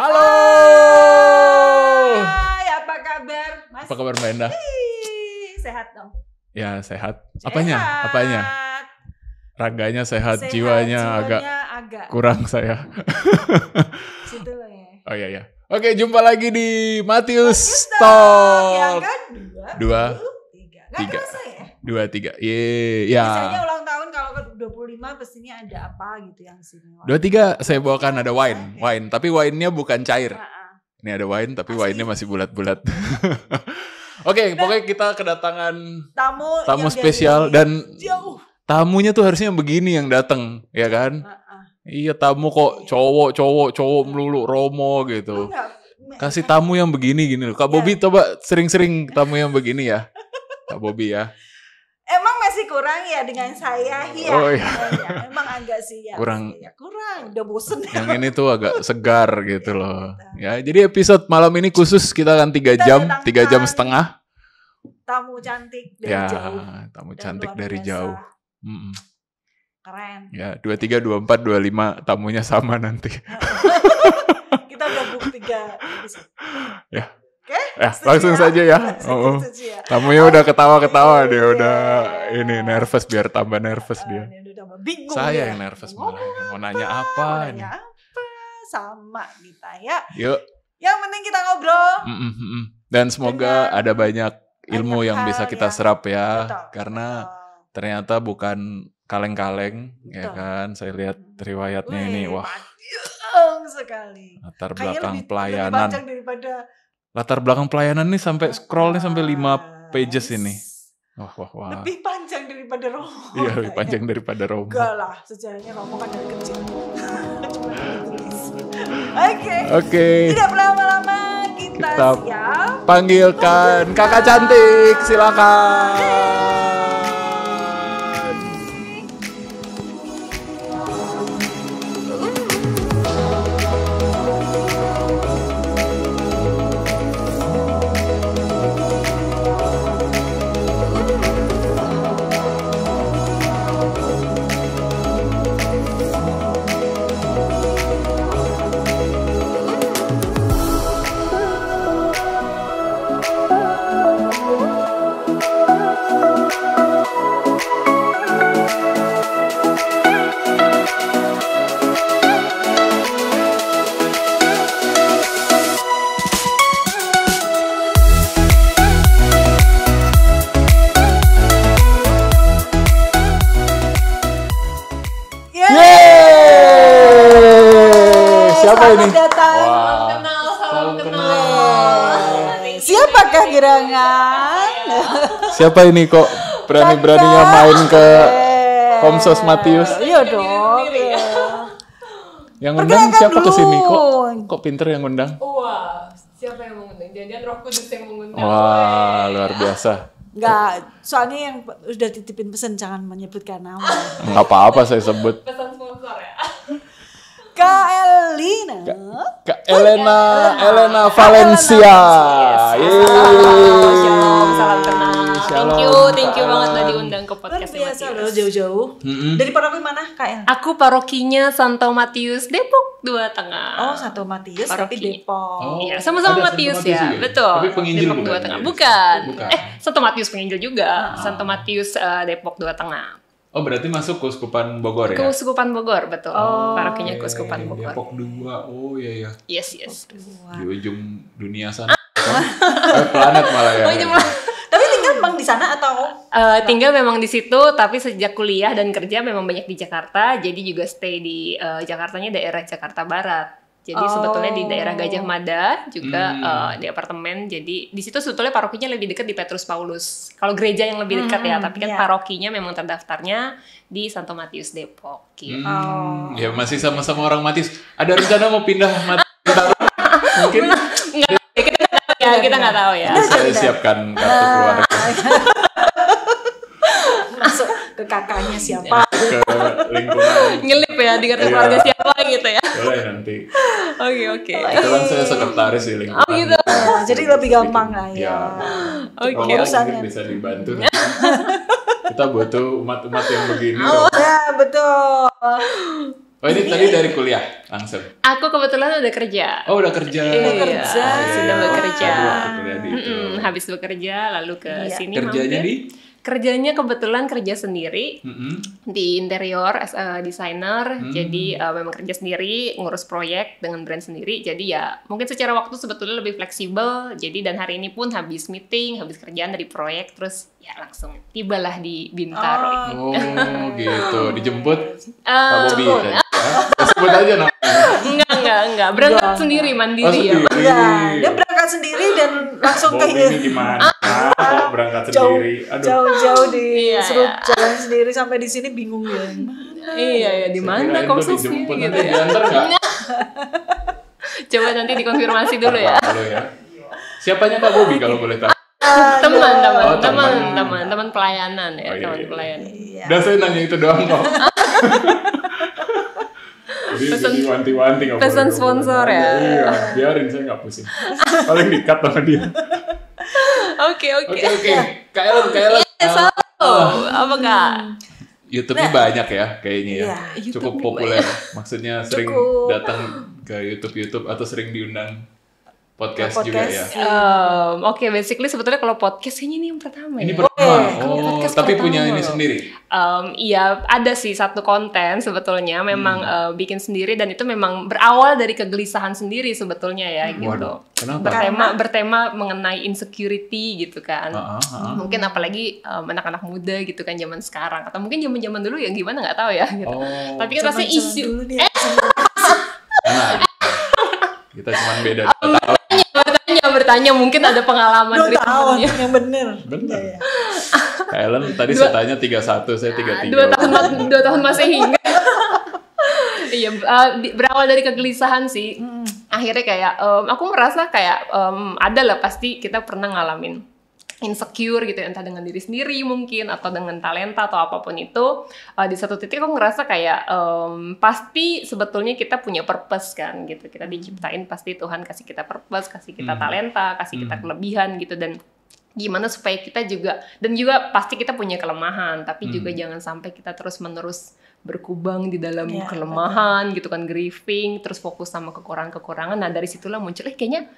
Halo. Hai, apa kabar, Mas? Apa kabar Mbak Endah? Sehat dong. Ya sehat. Sehat. Apanya? Raganya sehat, jiwanya agak kurang saya. Situ lah ya. Oh iya. Oke, jumpa lagi di Matius Yang Talk. kan? Dua, Gak tiga. kerasa ya? 23. Ya. Biasanya ulang tahun kalau ke 25 pastinya ada apa gitu yang istimewa. 23 saya bawakan ada wine, tapi wine-nya bukan cair. Ini ada wine tapi wine-nya masih bulat-bulat. Oke, pokoknya kita kedatangan tamu spesial dan jauh. Tamunya tuh harusnya begini yang datang, ya kan? Iya, tamu kok cowok melulu Romo gitu. Kasih tamu yang begini loh. Kak Bobby coba sering-sering tamu yang begini ya. Kak Bobby ya. Emang masih kurang ya dengan saya ya. Oh iya. Emang agak sih ya. Kurang. Udah bosen. Yang ini tuh agak segar gitu loh. Ya, jadi episode malam ini khusus kita akan 3 jam, 3 jam setengah. Tamu cantik dari jauh. Tamu cantik dari jauh. Keren. Ya, 23, 24, 25 tamunya sama nanti. Kita udah book 3 episode. Ya. Oke? Ya, langsung saja ya. Tamunya udah ketawa-ketawa dia, udah ini nervous biar tambah nervous dia. Bingung saya yang nervous malah. Mau nanya apa ini? Sama kita ya. Yuk. Yang penting kita ngobrol. Dan semoga ada banyak ilmu yang bisa kita serap ya. Betul, karena ternyata bukan kaleng-kaleng, ya kan? Saya lihat riwayatnya ini, wah. Panjang sekali. Latar belakang pelayanan. Lebih panjang daripada latar belakang pelayanan nih sampai scrollnya sampai 5 pages ini. Wah. Lebih panjang daripada Romo. Iya, lebih panjang daripada Romo. Enggak lah, sejarahnya Romo kan dari kecil. Cuma ditulis. Oke. Tidak berlama-lama kita siap. Panggilkan kakak cantik, silakan. Siapa ini? Salam kenal. Siapakah gerangan? Siapa ini kok berani-beraninya main ke Komsos Matius? Iya dong. Yang undang siapa kesini? Kok pinter yang undang? Wah, siapa yang mengundang? Jangan-jangan Roh Kudus yang mengundang. Wah, luar biasa. Enggak, soalnya yang udah titipin pesan jangan menyebutkan nama. Enggak apa-apa saya sebut. Pesan sponsor ya. Kak Elina. Kak Elena Valencia. Salam kenal. Thank you banget udah diundang ke podcast Biasa Matius. loh jauh-jauh. Dari paroki mana Kak El? Aku parokinya Santo Matius Depok 2 Tengah. Oh, Santo Matius tapi Depok. Iya, sama-sama Matius ya. Betul. Tapi penginjil Depok 2 Tengah. Bukan. Santo Matius penginjil juga. Santo Matius Depok 2 Tengah. Oh, berarti masuk Keuskupan Bogor ya? Keuskupan Bogor, betul. Parokinya Keuskupan Bogor. Depok 2. Oh iya. Yes. Di ujung dunia sana. Planet malah ya. Tapi tinggal memang di sana atau? Tinggal memang di situ, tapi sejak kuliah dan kerja memang banyak di Jakarta. Jadi juga stay di Jakartanya daerah Jakarta Barat. Jadi sebetulnya di daerah Gajah Mada juga di apartemen. Jadi di situ sebetulnya parokinya lebih dekat di Petrus Paulus. Kalau gereja yang lebih dekat ya, tapi kan parokinya memang terdaftarnya di Santo Matius Depok. Gitu. Ya masih sama-sama orang Matius. Ada rencana mau pindah Matius? Mungkin kita nggak tahu ya. Saya siapkan kartu keluarga. Masuk ke kakaknya siapa? Ke lingkungan. Nyelip ya di kartu keluarga siapa gitu ya. Boleh nanti. Oke. Kebetulan saya sekretaris di lingkungan. Oh gitu. Jadi lebih gampang lah ya. Oke. Mungkin bisa dibantu. Kita butuh umat-umat yang begini. Ya betul. Oh ini tadi dari kuliah langsung? Aku kebetulan udah kerja. Oh udah kerja. Iya, sudah bekerja. Habis bekerja lalu ke sini. Kerjanya mampir. Kerjanya kebetulan kerja sendiri di interior as a designer. Jadi memang kerja sendiri, ngurus proyek dengan brand sendiri. Jadi ya mungkin secara waktu sebetulnya lebih fleksibel. Jadi dan hari ini pun habis meeting, habis kerjaan dari proyek, terus ya langsung tibalah di Bintaro. Oh gitu, dijemput Pak Bobi. Sebut aja namanya. Enggak. Berangkat sendiri, mandiri ya. Iya, dia berangkat sendiri dan langsung Bobi ini gimana? Kok berangkat sendiri? Jauh-jauh disuruh jalan sendiri sampai di sini bingung ya. Iya, di mana kosesnya gitu ya. Coba nanti dikonfirmasi dulu ya. Siapanya Pak Bobi kalau boleh tahu? Teman pelayanan ya, teman pelayanan. Dan saya nanya itu doang kok. Jadi wanti-wanti nggak boleh. Pesan sponsor ya. Iya, biarin saya nggak pusing. Paling di-cut sama dia. Oke. Kak Ellen. Apa Kak? YouTube-nya banyak ya kayaknya ya. Cukup populer. Maksudnya sering datang ke YouTube atau sering diundang podcast juga ya. Oke, basically sebetulnya kalau podcast ini yang pertama ini ya. Pertama. Tapi punya ini sendiri. Iya, ada sih satu konten sebetulnya memang bikin sendiri dan itu memang berawal dari kegelisahan sendiri sebetulnya ya gitu. Waduh, kenapa? Bertema mengenai insecurity gitu kan. Mungkin apalagi anak-anak muda gitu kan zaman sekarang atau mungkin zaman-zaman dulu ya gimana nggak tahu ya gitu. Tapi kan rasanya isu kita cuma beda 2 tahun. Bertanya mungkin ada pengalaman 2 tahun yang bener. Kak Ellen tadi saya tanya 31, saya 33. 2 tahun masih hingga. Iya, berawal dari kegelisahan sih. Akhirnya kayak aku merasa kayak ada lah pasti kita pernah ngalamin insecure gitu, entah dengan diri sendiri mungkin atau dengan talenta atau apapun itu. Di satu titik aku ngerasa kayak pasti sebetulnya kita punya purpose kan gitu, kita diciptain pasti Tuhan kasih kita purpose, kasih kita talenta, kasih kita kelebihan gitu, dan gimana supaya kita juga pasti kita punya kelemahan, tapi juga jangan sampai kita terus menerus berkubang di dalam kelemahan gitu kan, grieving, terus fokus sama kekurangan-kekurangan. Nah dari situlah muncul kayaknya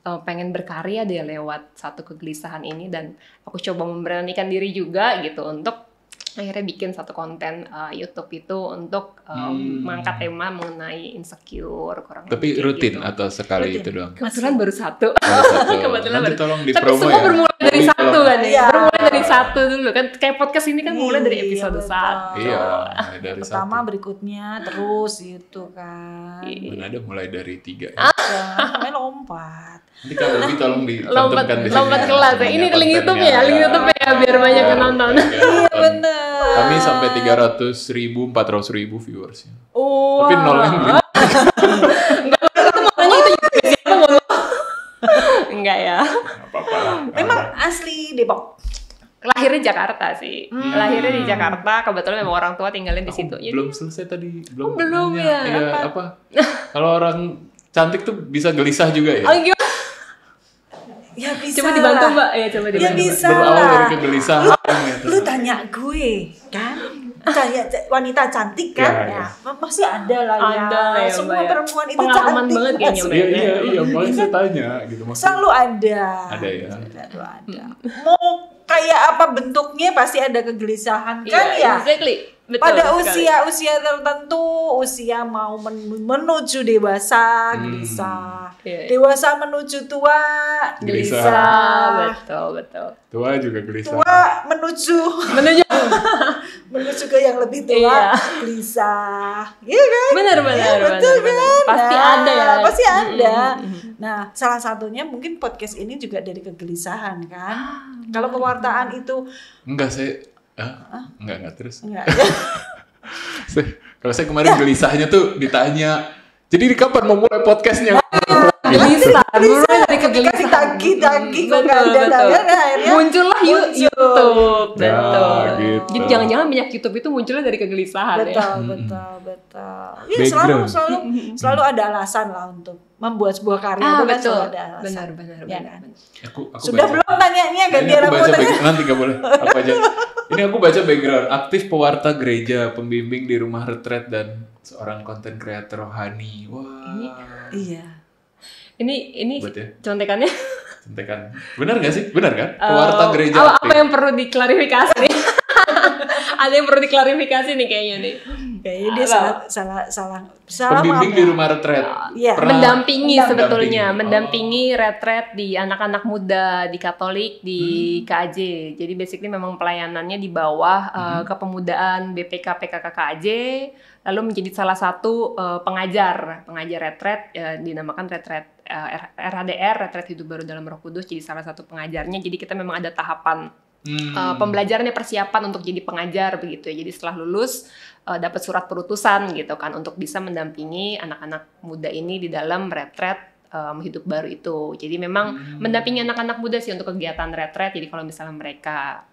pengen berkarya deh lewat satu kegelisahan ini, dan aku coba memberanikan diri juga gitu untuk akhirnya bikin satu konten YouTube itu untuk mengangkat tema mengenai insecure, kurang tapi rutin gitu. Atau sekali itu doang? Kebetulan baru satu. Kebetulan nanti tolong di tapi promo semua ya. bermulai dari satu kan ya. Iya. Bermulai dari satu dulu kan, kayak podcast ini kan mulai dari episode 1. Iya, dari pertama 1. berikutnya terus gitu kan. Mana ada mulai dari 3 Sampai lompat. Nanti Kak Bobi tolong dicantumkan di sini. Lompat kelas ya. Ini link YouTube ya, biar banyak yang nonton. Iya bener. Kami sampai 300.000, 400.000 viewers. Oh. Tapi nol yang beli. Enggak ya. Apa-apa lah. Memang asli Depok. Lahirnya Jakarta sih. Lahirnya di Jakarta. Kebetulan memang orang tua tinggalin di situ. Belum selesai tadi. Belum nanya. ya. Iya, apa? Kalau orang cantik tuh bisa gelisah juga ya? Oh, gimana? Ya bisa. Coba dibantu Mbak. Ya coba dibantu. Ya bisa Berawal lah. dari kegelisahan gitu. Lu tanya gue kan, tanya wanita cantik kan, ya pasti ada lah ya. Ada lah ya, semua Mbak, ya. perempuan itu Pengalaman cantik. banget kayaknya, Mbak. Iya, makanya saya tanya gitu. Selalu ada. Ada ya. Selalu ada. Mau kayak apa bentuknya pasti ada kegelisahan kan ya. Exactly. Betul Pada sekali. usia tertentu, usia mau menuju dewasa, gelisah. Dewasa menuju tua, gelisah. Betul. Tua juga gelisah. Tua menuju ke yang lebih tua, gelisah. Iya kan? Benar. Betul kan? Pasti ada ya. Pasti ada. Nah, salah satunya mungkin podcast ini juga dari kegelisahan kan. Kalau pewartaan itu Enggak, saya enggak terus. enggak. Kalau saya kemarin gelisahnya tuh ditanya, jadi kapan mau mulai podcastnya? kegelisahan, mulai dari kegelisahan. Tangki kok nggak ada, akhirnya muncullah YouTube. Betul. gitu. Jadi jangan-jangan minyak YouTube itu munculnya dari kegelisahan betul. Iya, selalu ada alasan lah untuk membuat sebuah karya itu kan selalu ada alasan. Benar. Kan? Aku Sudah baca. belum tanyanya gantian aku tanya. Nanti nggak boleh. Apa aja. Ini aku baca background. Aktif pewarta gereja, pembimbing di rumah retret dan seorang konten kreator rohani. Wah. Iya. Ini Buat ya? contekannya. Contekan. Benar nggak sih? Benar kan? Pewarta gereja aktif. Apa yang perlu diklarifikasi nih? Ada yang perlu diklarifikasi nih kayaknya nih. Kayaknya dia salah Pembimbing di rumah retret. Iya. Mendampingi sebetulnya, mendampingi retret di anak-anak muda di Katolik di KAJ. Jadi basically memang pelayanannya di bawah kepemudaan BPK PKK KAJ, lalu menjadi salah satu pengajar retret dinamakan retret RHDR, Retret Hidup Baru dalam Roh Kudus, jadi salah satu pengajarnya. Jadi kita memang ada tahapan pembelajarannya, persiapan untuk jadi pengajar begitu ya. Jadi setelah lulus dapat surat perutusan gitu kan untuk bisa mendampingi anak-anak muda ini di dalam retret hidup baru itu. Jadi memang mendampingi anak-anak muda sih untuk kegiatan retret. Jadi kalau misalnya mereka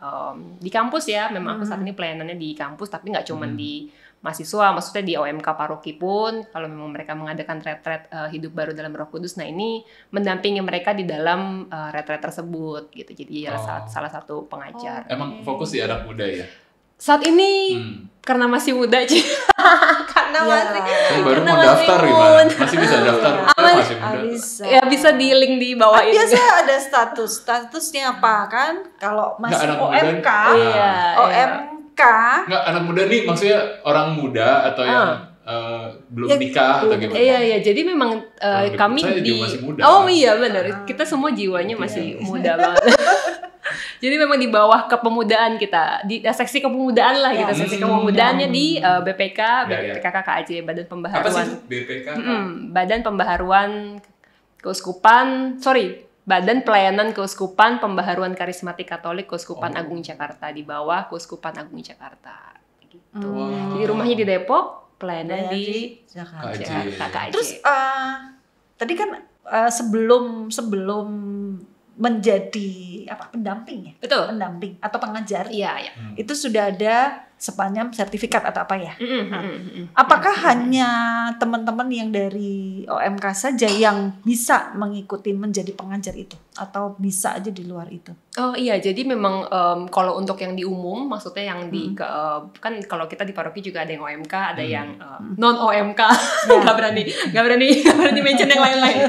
di kampus ya, memang aku saat ini pelayanannya di kampus, tapi nggak cuma di mahasiswa, maksudnya di OMK paroki pun kalau memang mereka mengadakan retret hidup baru dalam Roh Kudus, nah ini mendampingi mereka di dalam retret tersebut gitu. Jadi salah satu pengajar. Emang fokus di anak muda ya? Saat ini karena masih muda sih. Karena masih saya baru mau daftar gimana? Masih bisa daftar? Masih muda. Ya bisa di link di bawah ini. Biasa ada statusnya apa kan? Kalau masih OMK, OMK. Nggak, anak muda nih maksudnya orang muda atau yang belum nikah atau gimana? Iya, jadi memang kami di masih muda. Oh iya benar, kita semua jiwanya masih muda banget. Jadi memang di bawah kepemudaan kita, di seksi kepemudaan lah gitu, seksi kepemudaannya di BPK, BPKK KAJ, Badan Pembaharuan. Apa sih BPK? Badan Pembaharuan Keuskupan, Badan Pelayanan Keuskupan Pembaharuan Karismatik Katolik Keuskupan Agung Jakarta, di bawah Keuskupan Agung Jakarta. Gitu. Jadi rumahnya di Depok, pelayanan di Jakarta. Terus tadi kan sebelum menjadi pendamping ya? Betul. Pendamping atau pengajar. Iya. Itu sudah ada sepanjang sertifikat atau apa ya? Apakah hanya teman-teman yang dari OMK saja yang bisa mengikuti menjadi pengajar itu? Atau bisa aja di luar itu? Oh iya, jadi memang kalau untuk yang di umum, maksudnya yang di kan kalau kita di paroki juga ada yang OMK, ada yang non OMK, nggak berani mention yang lain-lain.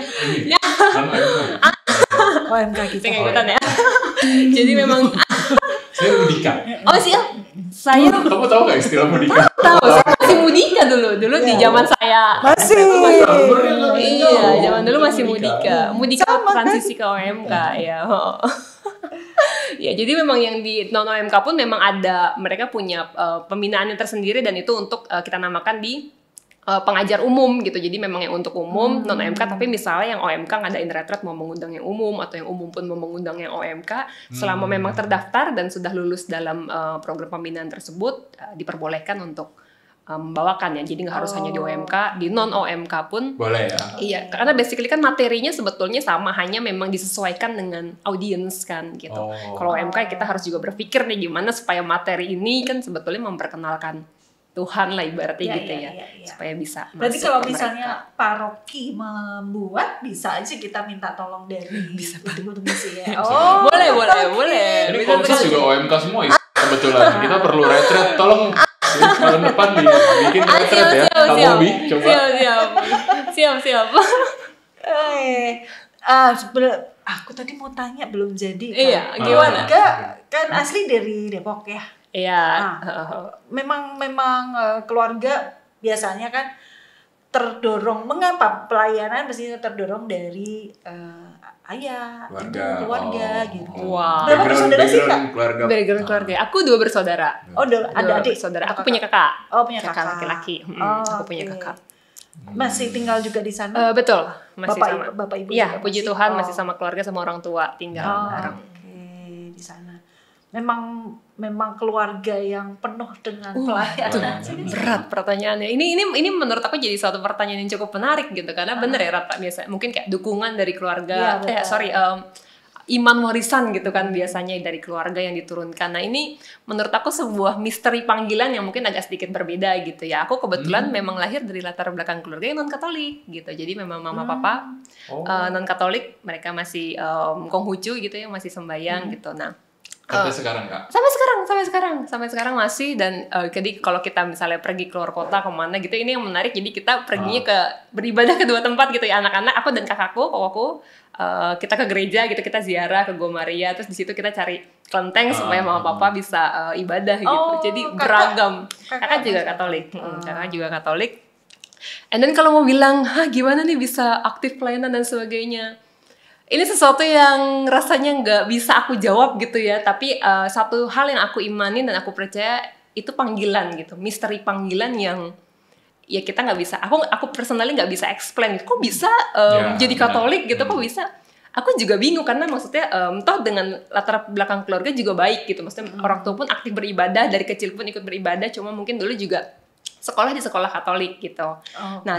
OMK kita. Saya ikutan ya. Jadi memang saya mudika. Oh siap. Saya. Kamu tahu nggak istilah mudika? Tahu. Saya masih mudika dulu di zaman saya. Masih. Iya, zaman dulu masih mudika. Mudika transisi ke OMK ya. Ya, jadi memang yang di non OMK pun memang ada, mereka punya pembinaannya tersendiri dan itu untuk kita namakan di pengajar umum gitu. Jadi memang yang untuk umum non OMK, tapi misalnya yang OMK ngadain retret mau mengundang yang umum atau yang umum pun mau mengundang yang OMK, selama memang terdaftar dan sudah lulus dalam program pembinaan tersebut, diperbolehkan untuk membawakan ya. Jadi nggak harus hanya di OMK, di non OMK pun boleh ya. Iya, karena basically kan materinya sebetulnya sama, hanya memang disesuaikan dengan audiens kan gitu. Kalau OMK kita harus juga berpikir nih gimana supaya materi ini kan sebetulnya memperkenalkan Tuhan lah ibaratnya gitu ya. Supaya bisa masuk. Berarti kalau misalnya paroki membuat, bisa aja kita minta tolong dari bisa untuk misi ya. Boleh. Ini konses juga OMK semua ya. Kebetulan kita perlu retret, tolong tahun depan bikin retret ya. Kak Bobi, coba. Siap. Aku tadi mau tanya belum jadi. Iya, gimana? Kan asli dari Depok ya. Iya. Memang keluarga biasanya kan terdorong, mengapa pelayanan mesti terdorong dari ayah, keluarga gitu. Wow. Berapa bersaudara sih Kak? Background keluarga. Aku 2 bersaudara. Oh, ada adik saudara. Aku punya kakak. Oh, punya kakak laki-laki. Aku punya kakak. Masih tinggal juga di sana? Betul, masih sama. Bapak Ibu. Iya, puji Tuhan masih sama keluarga, sama orang tua tinggal bareng. Oke, di sana. Memang memang keluarga yang penuh dengan pelayanan? Berat pertanyaannya. Ini menurut aku jadi suatu pertanyaan yang cukup menarik gitu, karena bener ya Rata, biasa mungkin kayak dukungan dari keluarga, iman warisan gitu kan biasanya dari keluarga yang diturunkan. Nah ini menurut aku sebuah misteri panggilan yang mungkin agak sedikit berbeda gitu ya. Aku kebetulan memang lahir dari latar belakang keluarga yang non Katolik gitu. Jadi memang mama papa non Katolik, mereka masih Konghucu gitu ya, masih sembahyang gitu. Nah sampai sekarang Kak? Sampai sekarang masih. Dan jadi kalau kita misalnya pergi keluar kota kemana gitu, ini yang menarik. Jadi kita perginya ke beribadah ke 2 tempat gitu ya, anak-anak, aku dan kakakku, kita ke gereja gitu, kita ziarah ke Gua Maria, terus di situ kita cari kelenteng supaya mama papa bisa ibadah gitu. Jadi beragam. Kakak juga Katolik. Kakak juga Katolik. And then kalau mau bilang, gimana nih bisa aktif pelayanan dan sebagainya, ini sesuatu yang rasanya nggak bisa aku jawab gitu ya. Tapi satu hal yang aku imanin dan aku percaya itu panggilan gitu, misteri panggilan yang ya kita nggak bisa. Aku personally nggak bisa explain. Kok bisa jadi Katolik gitu? Kok bisa? Aku juga bingung karena maksudnya toh dengan latar belakang keluarga juga baik gitu. Maksudnya orang tua pun aktif beribadah, dari kecil pun ikut beribadah. Cuma mungkin dulu juga sekolah di sekolah Katolik gitu. Nah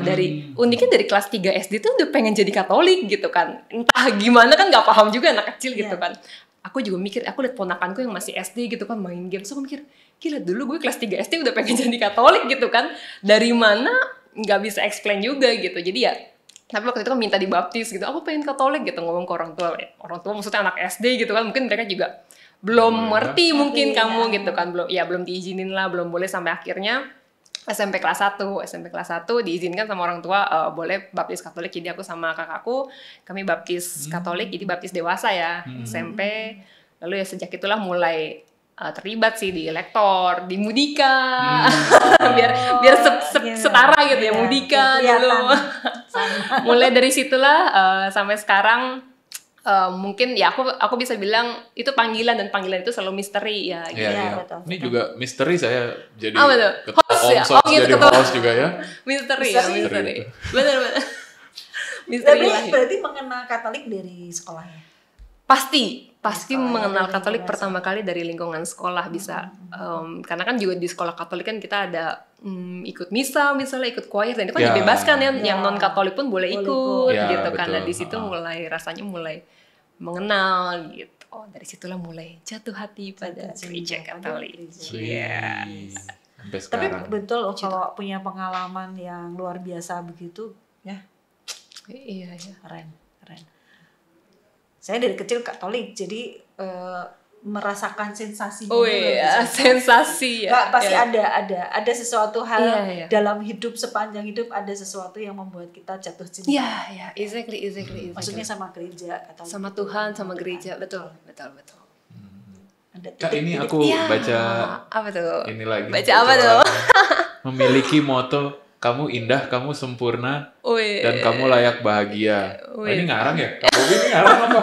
uniknya dari kelas 3 SD tuh udah pengen jadi Katolik gitu kan. Entah gimana kan nggak paham juga anak kecil gitu kan. Aku juga mikir, aku liat ponakanku yang masih SD gitu kan main game. So aku mikir, gila dulu gue kelas 3 SD udah pengen jadi Katolik gitu kan. Dari mana nggak bisa explain juga gitu. Jadi ya, tapi waktu itu kan minta dibaptis gitu. Aku pengen Katolik gitu, ngomong ke orang tua. Orang tua maksudnya anak SD gitu kan. Mungkin mereka juga belum ngerti mungkin kamu gitu kan. Belum diizinin lah, belum boleh sampai akhirnya SMP kelas 1 diizinkan sama orang tua boleh baptis Katolik. Jadi aku sama kakakku kami baptis Katolik, jadi baptis dewasa ya, SMP. Lalu ya sejak itulah mulai terlibat sih di elektor, di Mudika. biar setara gitu ya, Mudika dulu. Mulai dari situlah sampai sekarang. Mungkin ya aku bisa bilang itu panggilan, dan panggilan itu selalu misteri ya. Gitu. Betul. Ini juga misteri saya jadi host ya. Jadi host juga ya. Misteri. Benar. Misteri. Berarti mengenal Katolik dari sekolahnya. Pasti mengenal Katolik pertama kali dari lingkungan sekolah bisa. Karena kan juga di sekolah Katolik kan kita ada ikut misa, misalnya ikut choir, dan itu kan dibebaskan ya, yang non Katolik pun boleh ikut gitu kan. Nah di situ mulai mengenal gitu. Oh dari situlah mulai jatuh hati pada gereja Katolik. Sampai sekarang. Tapi betul kalau punya pengalaman yang luar biasa begitu ya. Iya. Keren. Saya dari kecil Katolik, jadi merasakan sensasi. Sensasi ya. Pasti ada sesuatu hal dalam hidup, sepanjang hidup ada sesuatu yang membuat kita jatuh cinta. Iya, exactly. Maksudnya sama gereja Katolik. Sama Tuhan, sama gereja, betul. Kak, ini aku baca apa tuh? Ini lagi. Baca apa tuh? Memiliki moto kamu indah, kamu sempurna, dan kamu layak bahagia. Ini ngarang ya? Kak Bobi ini ngarang apa?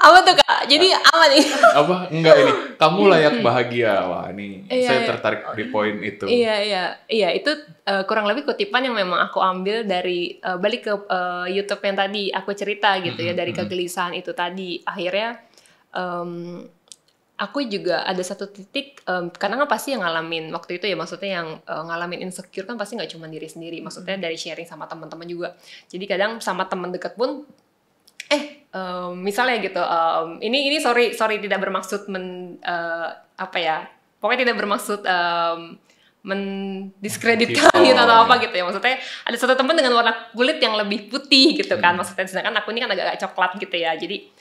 Apa tuh Kak? Jadi apa nih? Apa? Enggak ini. Kamu layak bahagia. Wah ini saya tertarik di poin itu. Iya. Itu kurang lebih kutipan yang memang aku ambil dari balik ke YouTube yang tadi aku cerita gitu ya, dari kegelisahan itu tadi. Akhirnya aku juga ada satu titik, karena kan pasti yang ngalamin waktu itu ya, maksudnya yang ngalamin insecure kan pasti nggak cuma diri sendiri, maksudnya dari sharing sama teman-teman juga. Jadi kadang sama teman dekat pun misalnya gitu, ini sorry tidak bermaksud pokoknya tidak bermaksud mendiskreditkan gitu atau apa gitu ya, maksudnya ada satu teman dengan warna kulit yang lebih putih gitu kan, maksudnya sedangkan aku ini kan agak coklat gitu ya, jadi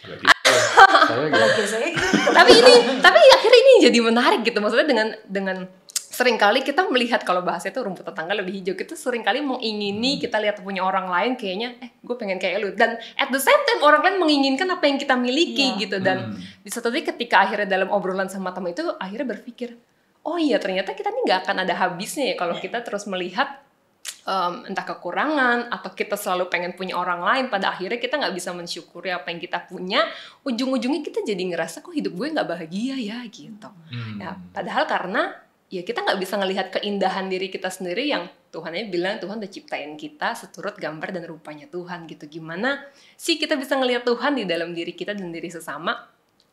tapi akhirnya ini jadi menarik gitu, maksudnya dengan seringkali kita melihat kalau bahasa itu rumput tetangga lebih hijau, kita seringkali mengingini kita lihat punya orang lain kayaknya gue pengen kayak lu, dan at the same time orang lain menginginkan apa yang kita miliki gitu. Dan di satu titik ketika akhirnya dalam obrolan sama teman itu akhirnya berpikir, oh iya ternyata kita ini nggak akan ada habisnya ya kalau kita terus melihat entah kekurangan atau kita selalu pengen punya orang lain, pada akhirnya kita nggak bisa mensyukuri apa yang kita punya, ujung-ujungnya kita jadi ngerasa kok hidup gue nggak bahagia ya gitu. Ya, padahal karena ya kita nggak bisa ngelihat keindahan diri kita sendiri yang Tuhannya bilang Tuhan udah ciptain kita seturut gambar dan rupanya Tuhan gitu. Gimana sih kita bisa ngelihat Tuhan di dalam diri kita dan diri sesama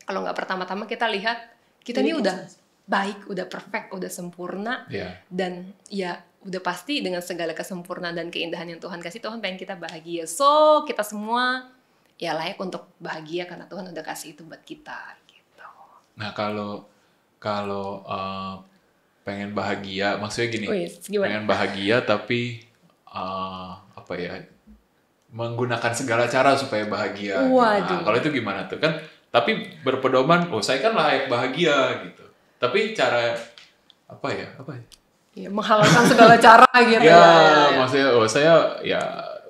kalau nggak pertama-tama kita lihat kita ini udah baik, udah perfect, udah sempurna, dan ya udah pasti dengan segala kesempurnaan dan keindahan yang Tuhan kasih, Tuhan pengen kita bahagia. So kita semua ya layak untuk bahagia karena Tuhan udah kasih itu buat kita gitu. Nah kalau pengen bahagia, maksudnya gini, pengen bahagia tapi apa ya, menggunakan segala cara supaya bahagia. Nah, kalau itu gimana tuh kan? Tapi berpedoman, saya kan layak bahagia gitu. Tapi cara apa ya? Ya, menghalalkan segala cara gitu.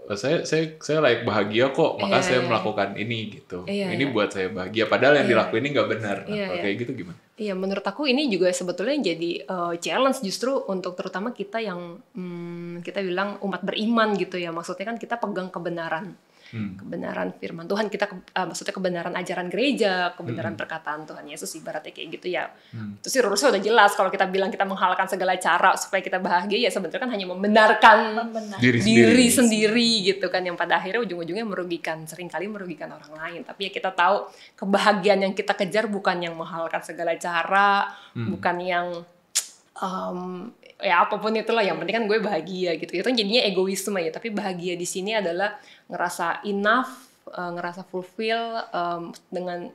Maksudnya saya layak bahagia kok, maka saya melakukan ini gitu. Ini buat saya bahagia. Padahal yang dilakuin ini nggak benar. Kayak gitu gimana? Iya, menurut aku ini juga sebetulnya jadi challenge justru untuk terutama kita yang kita bilang umat beriman gitu ya. Maksudnya kan kita pegang kebenaran. Kebenaran firman Tuhan, kita maksudnya kebenaran ajaran gereja, kebenaran perkataan Tuhan Yesus, ibaratnya kayak gitu ya. Itu sih rulesnya udah jelas. Kalau kita bilang kita menghalalkan segala cara supaya kita bahagia, ya sebenarnya kan hanya membenarkan diri sendiri gitu kan, yang pada akhirnya ujung-ujungnya seringkali merugikan orang lain. Tapi ya kita tahu kebahagiaan yang kita kejar bukan yang menghalalkan segala cara, bukan yang ya apapun itulah, yang penting kan gue bahagia gitu. Itu jadinya egoisme ya. Tapi bahagia di sini adalah ngerasa enough, ngerasa fulfill dengan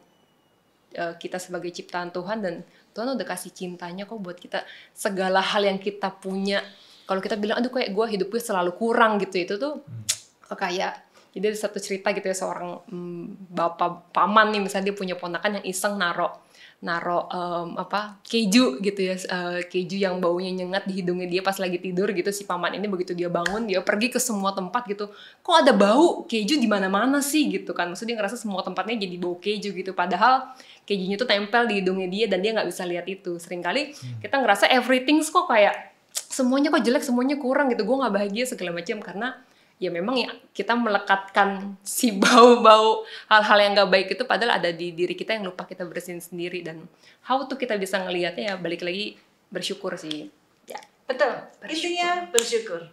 kita sebagai ciptaan Tuhan, dan Tuhan udah kasih cintanya kok buat kita. Segala hal yang kita punya, kalau kita bilang aduh kayak gue hidupnya selalu kurang gitu, itu tuh kayak, jadi ada satu cerita gitu ya, seorang bapak paman nih misalnya, dia punya ponakan yang iseng naro keju gitu ya, keju yang baunya nyengat di hidungnya dia pas lagi tidur gitu. Si paman ini begitu dia bangun, dia pergi ke semua tempat gitu, kok ada bau keju di mana-mana sih gitu kan. Maksudnya dia ngerasa semua tempatnya jadi bau keju gitu, padahal kejunya tuh tempel di hidungnya dia dan dia nggak bisa lihat itu. Seringkali kita ngerasa everything kok kayak semuanya kok jelek, semuanya kurang gitu, gue nggak bahagia segala macam, karena ya memang ya kita melekatkan si bau-bau hal-hal yang gak baik itu padahal ada di diri kita yang lupa kita bersihin sendiri. Dan how tuh kita bisa ngelihatnya, ya balik lagi bersyukur sih. Ya, betul. Intinya bersyukur.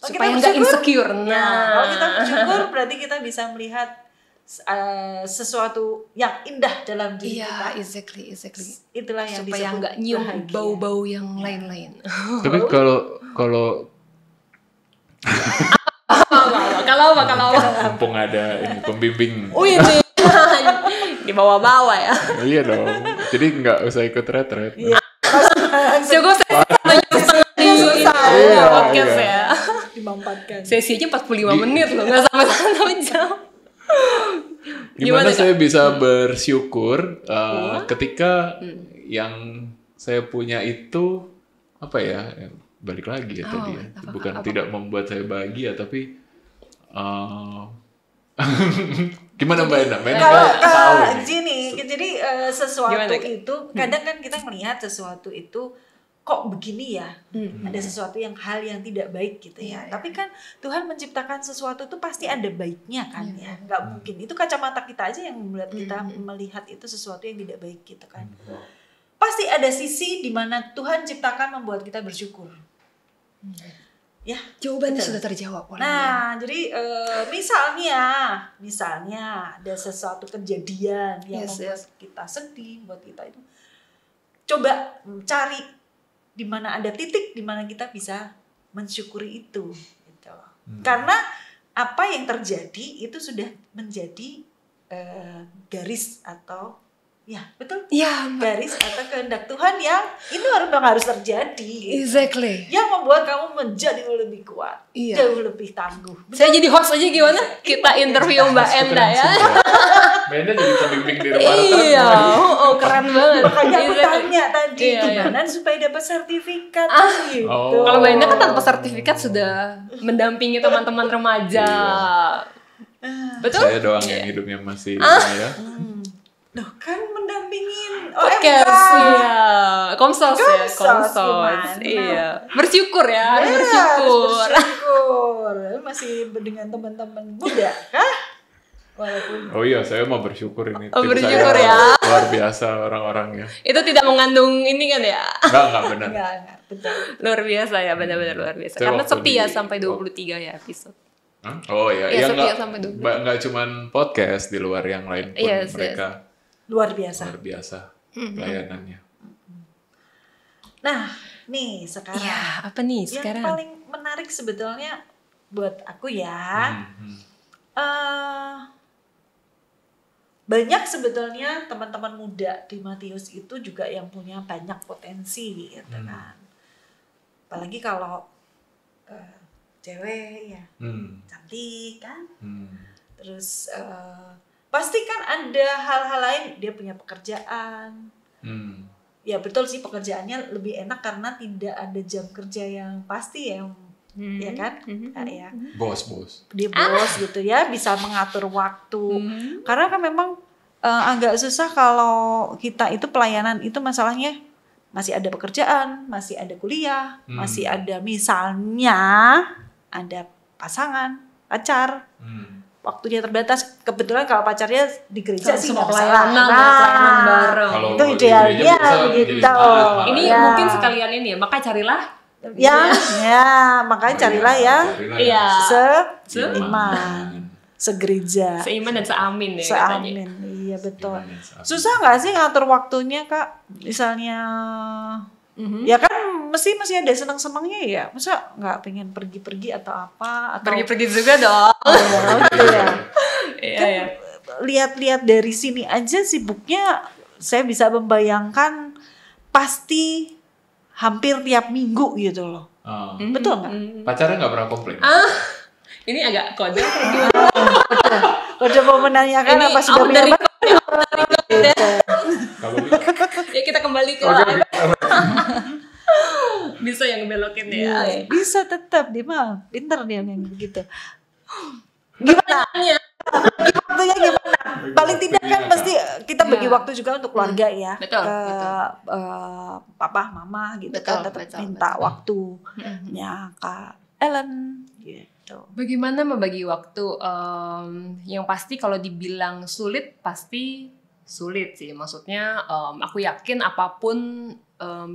Supaya nggak insecure. Kalau kita bersyukur berarti kita bisa melihat sesuatu yang indah dalam diri kita. Exactly. Itulah yang supaya nggak nyium bau-bau yang lain-lain. Tapi kalau kalau mumpung ada ini pembimbing. Ini dibawa-bawa ya. Iya dong. Jadi nggak usah ikut retret. Cukup podcast ya. Dimampatkan. Sesi aja 45 menit loh, nggak sampai 1 jam. Gimana saya bisa bersyukur ketika yang saya punya itu apa ya? Balik lagi ya tadi ya. Bukan tidak membuat saya bahagia, tapi gimana Mbak Enda? Kalau gini, jadi sesuatu gimana? Itu kadang kan kita melihat sesuatu itu kok begini ya, ada sesuatu hal yang tidak baik gitu ya. Tapi kan Tuhan menciptakan sesuatu itu pasti ada baiknya kan ya, nggak mungkin itu kacamata kita aja yang membuat kita melihat itu sesuatu yang tidak baik gitu kan. Pasti ada sisi di mana Tuhan ciptakan membuat kita bersyukur. Ya, jawabannya sudah terjawab. Nah, jadi misalnya ada sesuatu kejadian yang membuat kita sedih, buat kita itu, coba cari di mana ada titik di mana kita bisa mensyukuri itu, gitu. Karena apa yang terjadi itu sudah menjadi garis atau betul. Garis atau kehendak Tuhan yang itu harus terjadi. Exactly. Yang membuat kamu menjadi lebih kuat, jauh lebih tangguh. Betul? Saya jadi host aja gimana? Kita interview Mbak Enda ya. Mbak Enda jadi pembimbing di rumah. Iya, keren banget. Makanya aku tanya tadi gimana supaya dapat sertifikat gitu. Kalau Mbak Enda kan tanpa sertifikat sudah mendampingi teman-teman remaja. Betul? Saya doang yang hidupnya masih ya. Loh kan mendampingin podcast, Komsos. Iya. Bersyukur ya, bersyukur. Masih dengan teman-teman muda kah? Walaupun saya mau bersyukur ini. Bersyukur ya. Luar biasa orang-orangnya. Itu tidak mengandung ini kan ya? Enggak benar. Enggak, betul. Luar biasa ya, benar-benar luar biasa. Karena setia sampai 23 ya episode. Yang enggak cuman podcast, di luar yang lain pun mereka Luar biasa. Luar biasa pelayanannya. Nah, nih sekarang. Ya, apa nih sekarang? Yang paling menarik sebetulnya buat aku ya. Banyak sebetulnya teman-teman muda di Matius itu juga yang punya banyak potensi gitu kan. Apalagi kalau cewek ya, cantik kan. Terus pasti kan ada hal-hal lain, dia punya pekerjaan. Ya betul sih, pekerjaannya lebih enak karena tidak ada jam kerja yang pasti ya. Ya kan? Ya. Bos. Dia bos gitu ya, bisa mengatur waktu. Karena kan memang agak susah kalau kita itu pelayanan itu masalahnya masih ada pekerjaan, masih ada kuliah, masih ada misalnya ada pasangan, pacar. Waktunya terbatas. Kebetulan kalau pacarnya di gereja sih nggak pelayanan bareng. Itu idealnya gitu. Ini mungkin sekalian ini ya, maka carilah makanya carilah yang seiman, segereja, seiman dan seamin ya seamin katanya. Iya betul. Susah nggak sih ngatur waktunya Kak? Misalnya ya kan mesti ada senang-senangnya ya. Masa nggak pengen pergi-pergi atau apa? Atau pergi-pergi juga dong. Gitu ya. Iya. Lihat-lihat dari sini aja sibuknya, saya bisa membayangkan pasti hampir tiap minggu gitu loh. Betul nggak? Pacarnya nggak pernah komplain? Ini agak kode. Kode mau menanyakan apa sudah punya ya kita kembali ke bisa yang belokin ya. Bisa tetap dia mah pinter dia yang begitu. Gimana? Waktunya gimana? Paling tidak kan pasti kita bagi waktu juga untuk keluarga ya. Betul. Papa, mama gitu kan tetap minta waktunya Kak Ellen gitu. Bagaimana membagi waktu? Yang pasti kalau dibilang sulit pasti sulit sih. Maksudnya aku yakin apapun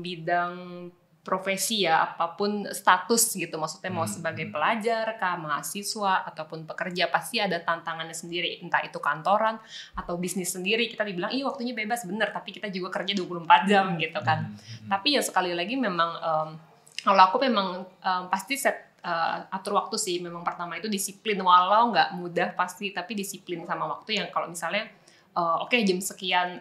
bidang profesi ya, apapun status gitu, maksudnya mau sebagai pelajar kah, mahasiswa ataupun pekerja, pasti ada tantangannya sendiri, entah itu kantoran atau bisnis sendiri. Kita dibilang waktunya bebas, bener, tapi kita juga kerja 24 jam gitu kan. Tapi ya sekali lagi memang kalau aku memang pasti atur waktu sih. Memang pertama itu disiplin, walau nggak mudah pasti, tapi disiplin sama waktu yang kalau misalnya jam sekian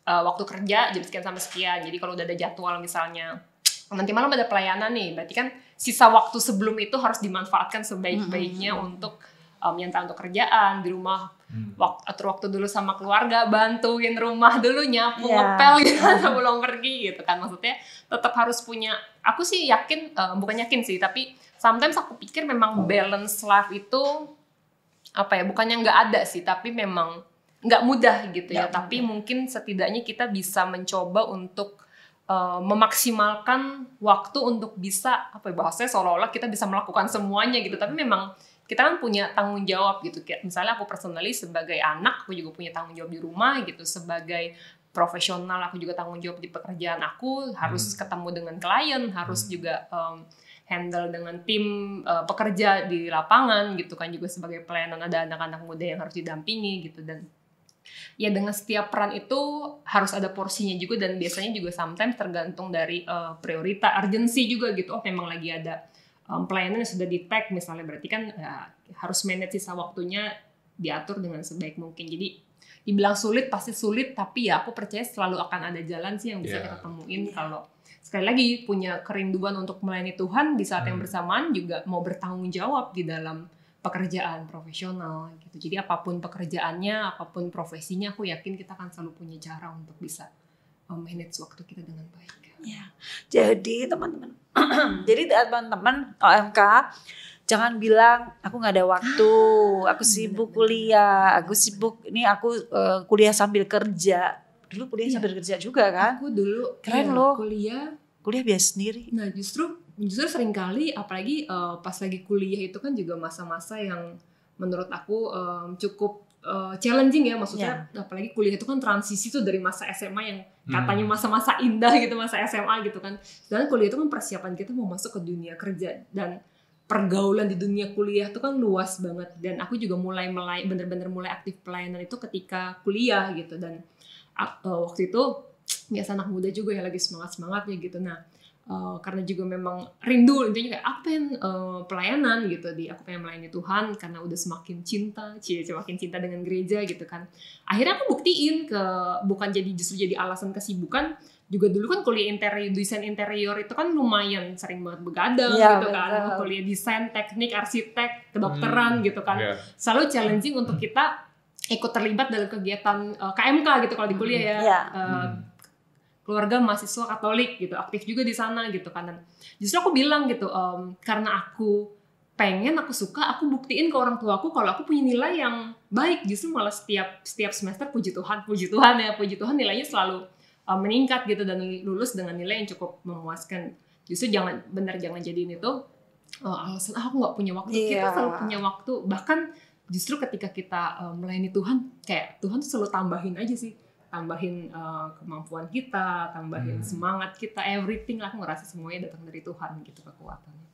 waktu kerja, jam sekian sampai sekian. Jadi kalau udah ada jadwal misalnya nanti malam ada pelayanan nih, berarti kan sisa waktu sebelum itu harus dimanfaatkan sebaik-baiknya untuk entah untuk kerjaan di rumah, atur waktu dulu sama keluarga, bantuin rumah dulu, nyapu, ngepel gitu sebelum pergi gitu kan. Maksudnya tetap harus punya, aku sih yakin, bukan yakin sih, tapi sometimes aku pikir memang balance life itu bukannya nggak ada sih, tapi memang nggak mudah gitu ya. Tapi mungkin setidaknya kita bisa mencoba untuk memaksimalkan waktu untuk bisa bahasanya seolah-olah kita bisa melakukan semuanya gitu. Tapi memang kita kan punya tanggung jawab gitu. Kayak misalnya aku personally sebagai anak, aku juga punya tanggung jawab di rumah gitu. Sebagai profesional aku juga tanggung jawab di pekerjaan aku, harus ketemu dengan klien, harus juga handle dengan tim pekerja di lapangan gitu kan. Juga sebagai pelayanan ada anak-anak muda yang harus didampingi gitu. Dan ya dengan setiap peran itu harus ada porsinya juga, dan biasanya juga sometimes tergantung dari prioritas, urgency juga gitu. Memang lagi ada pelayanan yang sudah di-tag misalnya, berarti kan harus manage sisa waktunya, diatur dengan sebaik mungkin. Jadi dibilang sulit pasti sulit, tapi ya aku percaya selalu akan ada jalan sih yang bisa kita temuin. Kalau sekali lagi punya kerinduan untuk melayani Tuhan, di saat yang bersamaan juga mau bertanggung jawab di dalam pekerjaan profesional gitu. Jadi apapun pekerjaannya, apapun profesinya, aku yakin kita akan selalu punya cara untuk bisa manage waktu kita dengan baik. Ya. Jadi teman-teman, OMK jangan bilang aku nggak ada waktu, aku sibuk kuliah, aku sibuk ini, aku kuliah sambil kerja. Dulu kuliah sambil kerja juga kan? Aku dulu keren loh. Kuliah biasa sendiri. Nah justru sering kali, apalagi pas lagi kuliah itu kan juga masa-masa yang menurut aku cukup challenging ya, maksudnya apalagi kuliah itu kan transisi tuh dari masa SMA yang katanya masa-masa indah gitu, masa SMA gitu kan. Dan kuliah itu kan persiapan kita mau masuk ke dunia kerja, dan pergaulan di dunia kuliah tuh kan luas banget, dan aku juga bener-bener mulai aktif pelayanan itu ketika kuliah gitu. Dan waktu itu biasa anak muda juga ya lagi semangatnya gitu. Nah karena juga memang rindu, intinya kayak aku pengen pelayanan gitu, aku pengen melayani Tuhan karena udah semakin cinta dengan gereja gitu kan. Akhirnya aku buktiin bukan justru jadi alasan kesibukan. Juga dulu kan kuliah desain interior itu kan lumayan sering banget begadang gitu kan. Kuliah desain, teknik, arsitek, kedokteran gitu kan. Selalu challenging untuk kita ikut terlibat dalam kegiatan KMK gitu kalau di kuliah ya. Keluarga mahasiswa Katolik gitu, aktif juga di sana gitu kan. Dan justru aku bilang gitu, karena aku aku suka, aku buktiin ke orang tua aku kalau aku punya nilai yang baik. Justru malah setiap semester puji Tuhan nilainya selalu meningkat gitu, dan lulus dengan nilai yang cukup memuaskan. Justru jangan jadiin itu alasan aku nggak punya waktu. Kita selalu punya waktu, bahkan justru ketika kita melayani Tuhan, kayak Tuhan tuh selalu tambahin kemampuan kita, tambahin semangat kita, everything lah. Aku ngerasa semuanya datang dari Tuhan gitu, kekuatannya.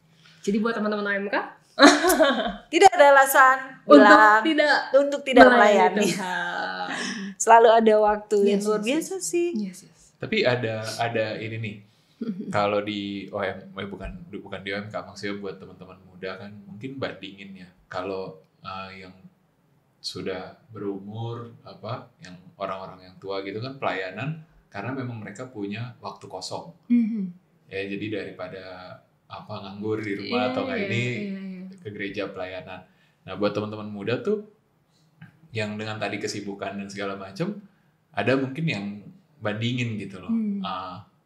Jadi buat teman-teman OMK tidak ada alasan untuk tidak melayani. Selalu ada waktu yang luar biasa sih. Yes. Tapi ada ini nih. Kalau di bukan di OMK, maksudnya buat teman-teman muda kan mungkin bandingin ya. Kalau yang sudah berumur yang orang-orang yang tua gitu kan pelayanan karena memang mereka punya waktu kosong. Ya jadi daripada nganggur di rumah atau ke gereja pelayanan. Nah buat teman-teman muda tuh yang dengan tadi kesibukan dan segala macam, ada mungkin yang bandingin gitu loh.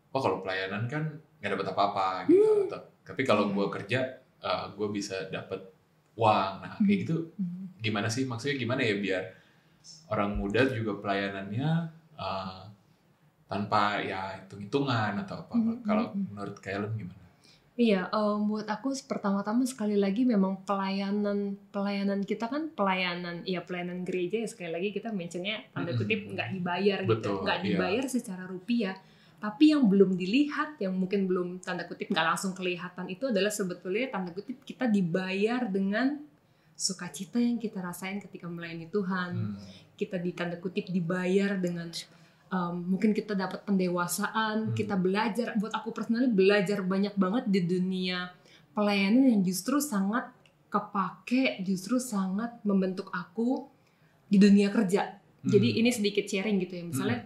Kalau pelayanan kan nggak dapat apa-apa gitu. Tapi kalau gue kerja, gue bisa dapat uang. Nah kayak gitu gimana sih? Maksudnya gimana ya biar orang muda juga pelayanannya tanpa ya hitung-hitungan atau apa? Kalau menurut Kaylen gimana? Iya, buat aku pertama-tama sekali lagi memang pelayanan kita kan pelayanan gereja ya, sekali lagi kita mentionnya tanda kutip nggak dibayar gitu, nggak dibayar secara rupiah. Tapi yang belum dilihat, yang mungkin belum tanda kutip nggak langsung kelihatan itu adalah sebetulnya tanda kutip kita dibayar dengan sukacita yang kita rasain ketika melayani Tuhan. Kita tanda kutip dibayar dengan mungkin kita dapat pendewasaan, kita belajar. Buat aku personally belajar banyak banget di dunia pelayanan yang justru sangat kepake, justru sangat membentuk aku di dunia kerja. Jadi ini sedikit sharing gitu ya. Misalnya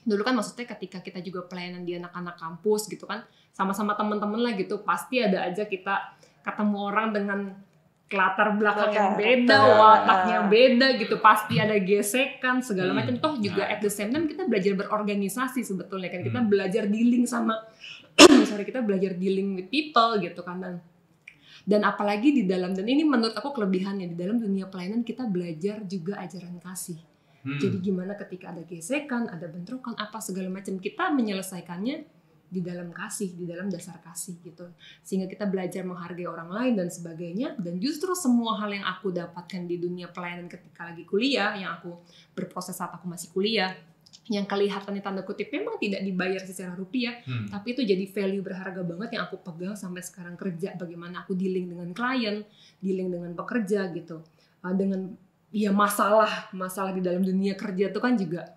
dulu kan maksudnya ketika kita juga pelayanan di anak-anak kampus gitu kan, sama-sama teman-teman lah gitu, pasti ada aja kita ketemu orang dengan latar belakang yang beda, wataknya beda gitu, pasti ada gesekan segala macam. Toh juga at the same time kita belajar berorganisasi sebetulnya kan, kita belajar dealing kita belajar dealing with people gitu kan. Dan apalagi di dalam, dan ini menurut aku kelebihannya, di dalam dunia pelayanan kita belajar juga ajaran kasih. Jadi gimana ketika ada gesekan, ada bentrokan apa segala macam, kita menyelesaikannya di dalam kasih, di dalam dasar kasih gitu. Sehingga kita belajar menghargai orang lain dan sebagainya. Dan justru semua hal yang aku dapatkan di dunia pelayanan ketika lagi kuliah, yang aku berproses saat aku masih kuliah, yang kelihatannya tanda kutip memang tidak dibayar secara rupiah, tapi itu jadi value berharga banget yang aku pegang sampai sekarang kerja. Bagaimana aku dealing dengan klien, dealing dengan pekerja gitu. Dengan masalah di dalam dunia kerja itu kan juga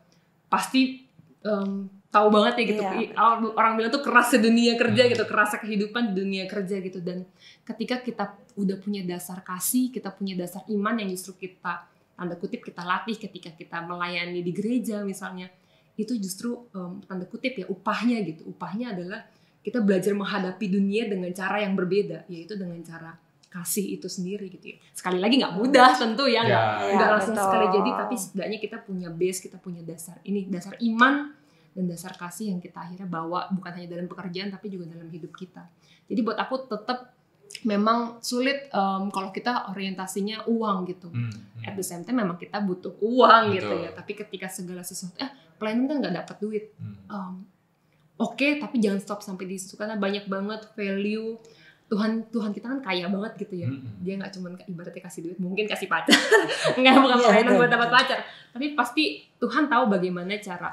pasti tahu banget ya gitu. Orang bilang tuh keras dunia kerja gitu, kerasa kehidupan di dunia kerja gitu. Dan ketika kita udah punya dasar kasih, kita punya dasar iman yang justru kita tanda kutip kita latih ketika kita melayani di gereja misalnya, itu justru tanda kutip ya upahnya gitu. Upahnya adalah kita belajar menghadapi dunia dengan cara yang berbeda, yaitu dengan cara kasih itu sendiri gitu ya. Sekali lagi nggak mudah tentu ya, nggak langsung sekali jadi, tapi setidaknya kita punya base, kita punya dasar ini, dasar iman dan dasar kasih yang kita akhirnya bawa bukan hanya dalam pekerjaan tapi juga dalam hidup kita. Jadi buat aku tetap memang sulit kalau kita orientasinya uang gitu. At the same time memang kita butuh uang gitu ya. Tapi ketika segala sesuatu, pelayanan kan nggak dapat duit. Oke, tapi jangan stop sampai di situ karena banyak banget value. Tuhan kita kan kaya banget gitu ya. Dia nggak cuma ibaratnya kasih duit, mungkin kasih pacar. Nggak, bukan pelayanan buat dapat pacar. Tapi pasti Tuhan tahu bagaimana cara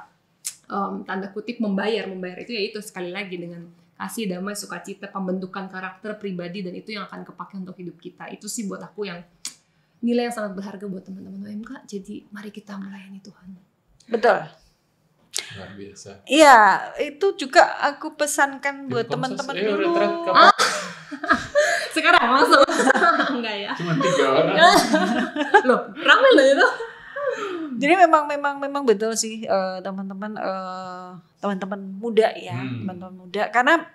tanda kutip membayar itu, yaitu sekali lagi dengan kasih, damai, sukacita, pembentukan karakter pribadi, dan itu yang akan kepake untuk hidup kita. Itu sih buat aku yang nilai yang sangat berharga buat teman-teman OMK. Jadi mari kita melayani Tuhan. Betul. Luar biasa. Iya, itu juga aku pesankan buat teman-teman dulu. Sekarang langsung. Enggak ya? Cuma 3 orang. Loh, ramai loh itu. Jadi memang betul sih teman-teman muda ya, teman-teman muda, karena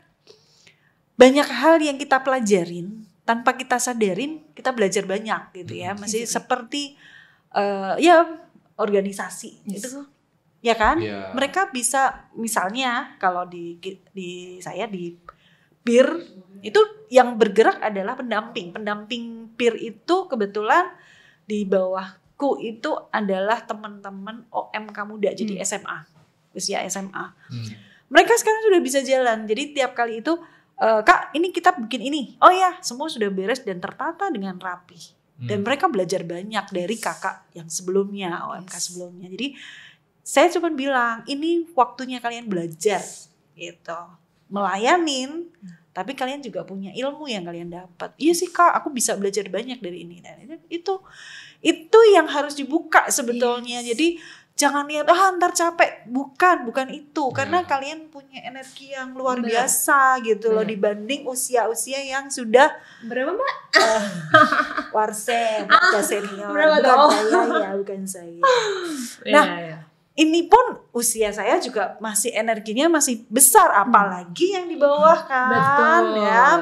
banyak hal yang kita pelajarin tanpa kita sadarin, kita belajar banyak gitu ya. Masih seperti ya organisasi gitu. Ya kan? Yeah. Mereka bisa misalnya kalau di saya di peer itu yang bergerak adalah pendamping. Pendamping peer itu kebetulan di bawahku itu adalah teman-teman OMK muda, jadi SMA, usia SMA. Mereka sekarang sudah bisa jalan. Jadi tiap kali itu Kak, ini kita bikin ini. Oh ya, semua sudah beres dan tertata dengan rapi. Dan mereka belajar banyak dari kakak yang sebelumnya, OMK sebelumnya. Jadi saya cuma bilang, ini waktunya kalian belajar gitu. Melayanin, tapi kalian juga punya ilmu yang kalian dapat. Iya sih Kak, aku bisa belajar banyak dari ini. Dan itu yang harus dibuka sebetulnya. Jadi jangan lihat ntar capek, bukan itu, karena kalian punya energi yang luar biasa gitu loh, dibanding usia-usia yang sudah berapa Mbak? Warsen, senior, bukan saya. Nah, ini pun usia saya juga masih energinya masih besar, apalagi yang di bawah kan. Betul, ya